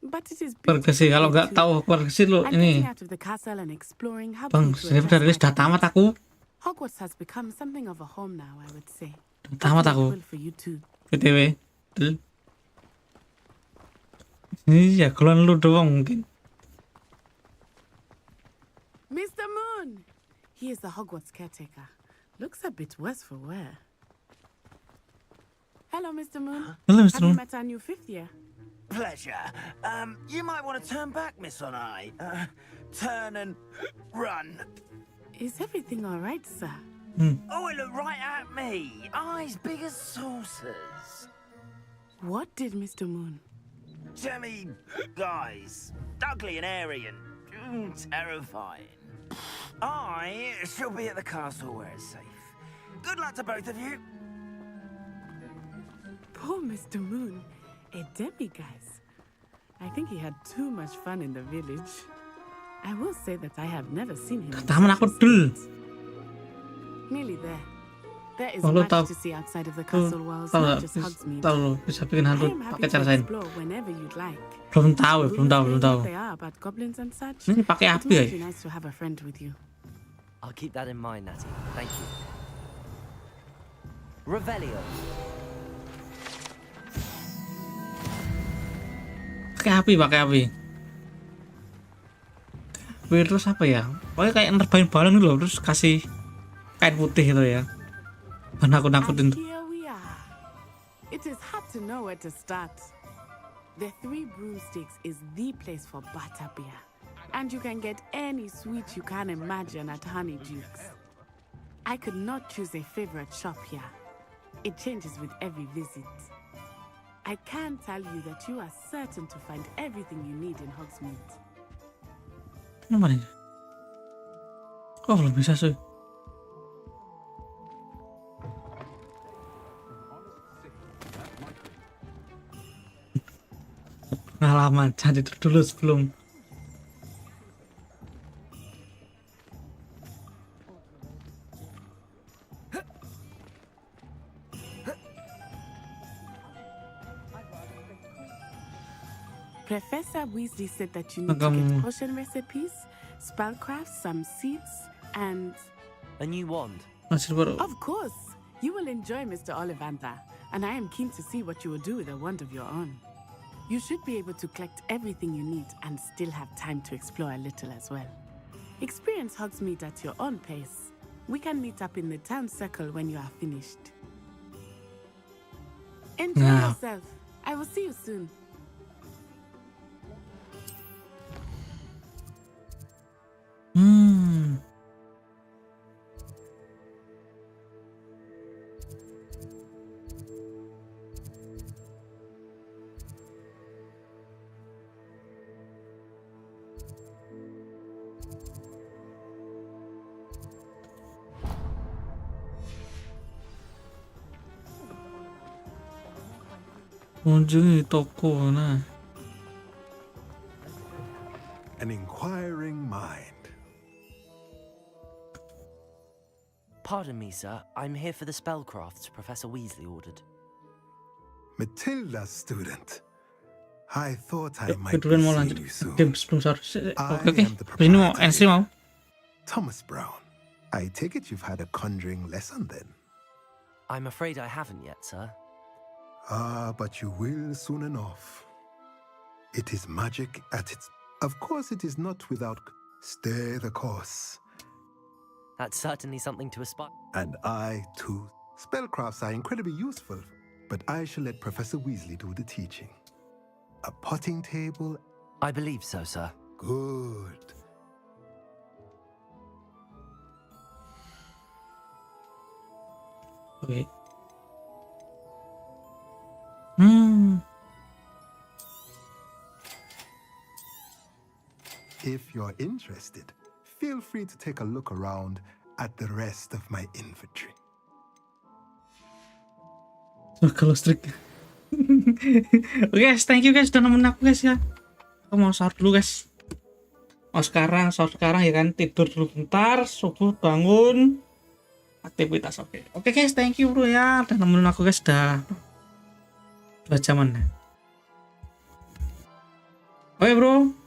but it is Keluarga sih, kalau nggak tahu keluarga sih lo and ini. getting out of the castle and exploring helps Bang, me to sini udah rilis address udah my tamat aku. Hogwarts has become something of a home now, I would say. Udah tamat aku. Well for you too. BTW. Ini ya keluar lu doang mungkin. Mr. Moon! He is the Hogwarts caretaker. Looks a bit worse for wear. Hello, Mr. Moon. Hello, Mr. Have Moon. you met our new fifth year? Pleasure. You might want to turn back, Miss Onai. Turn and run. Is everything all right, sir? Oh, it looked right at me. Eyes big as saucers. What did Mr. Moon? Jemmy guys. Ugly and airy and terrifying. I shall be at the castle where it's safe. Good luck to both of you. Poor Mr. Moon. A demiguise. I think he had too much fun in the village. I will say that I have never seen him. Taman aku dul. Nearly there. There is Oh, lu much tahu- to see outside of the castle walls, tahu not nggak? just Hogsmeade. Tahu lu bisa bikin hantu I am happy pakai to cara lain. explore whenever you'd like. Belum tahu, Will belum you tahu, say belum tahu. what they are about goblins and such? Ini pakai It api might ya? be nice to have a friend with you. I'll keep that in mind, Natty. Thank you. Revelio. Pakai api. Terus apa ya? Pokoknya kayak nerbain balon gitu loh, terus kasih kain putih gitu ya. Nakut-nakutin tuh. Here we are. It is hard to know where to start. The Three Broomsticks is the place for butterbeer. And you can get any sweet you can imagine at Honeydukes. I could not choose a favorite shop here. It changes with every visit. I can tell you that you are certain to find everything you need in Hogsmeade. Apa nih? Kok belum bisa sih? Pengalaman jadi dulu sebelum Professor Weasley said that you need to get potion recipes, spellcrafts, some seeds, and... A new wand. Of course! You will enjoy Mr. Ollivander, and I am keen to see what you will do with a wand of your own. You should be able to collect everything you need and still have time to explore a little as well. Experience Hogsmeade at your own pace. We can meet up in the town circle when you are finished. Enjoy yourself. I will see you soon. Kunjungi toko nah. An inquiring mind. Pardon me, sir. I'm here for the spellcrafts Professor Weasley ordered. Matilda's student. I thought I might be Keduluan mau seeing lanjut you soon. game sebelum sahur. Oke. am the Ini mau proprietor. NC mau. Thomas Brown. I take it you've had a conjuring lesson then? I'm afraid I haven't yet, sir. Ah, but you will soon enough. It is magic at its... Of course it is not without... Stay the course. That's certainly something to aspire. And I, too. Spellcrafts are incredibly useful, but I shall let Professor Weasley do the teaching. A potting table? I believe so, sir. Good. Oke. If you're interested, feel free to take a look around at the rest of my inventory. Kalau strik. Oke guys, thank you guys udah nemenin aku guys ya. Aku mau sahur dulu guys. Sahur sekarang ya kan, tidur dulu bentar, subuh bangun, aktivitas. Oke guys, thank you bro ya, udah nemenin aku guys, udah 2 jaman. Oke bro.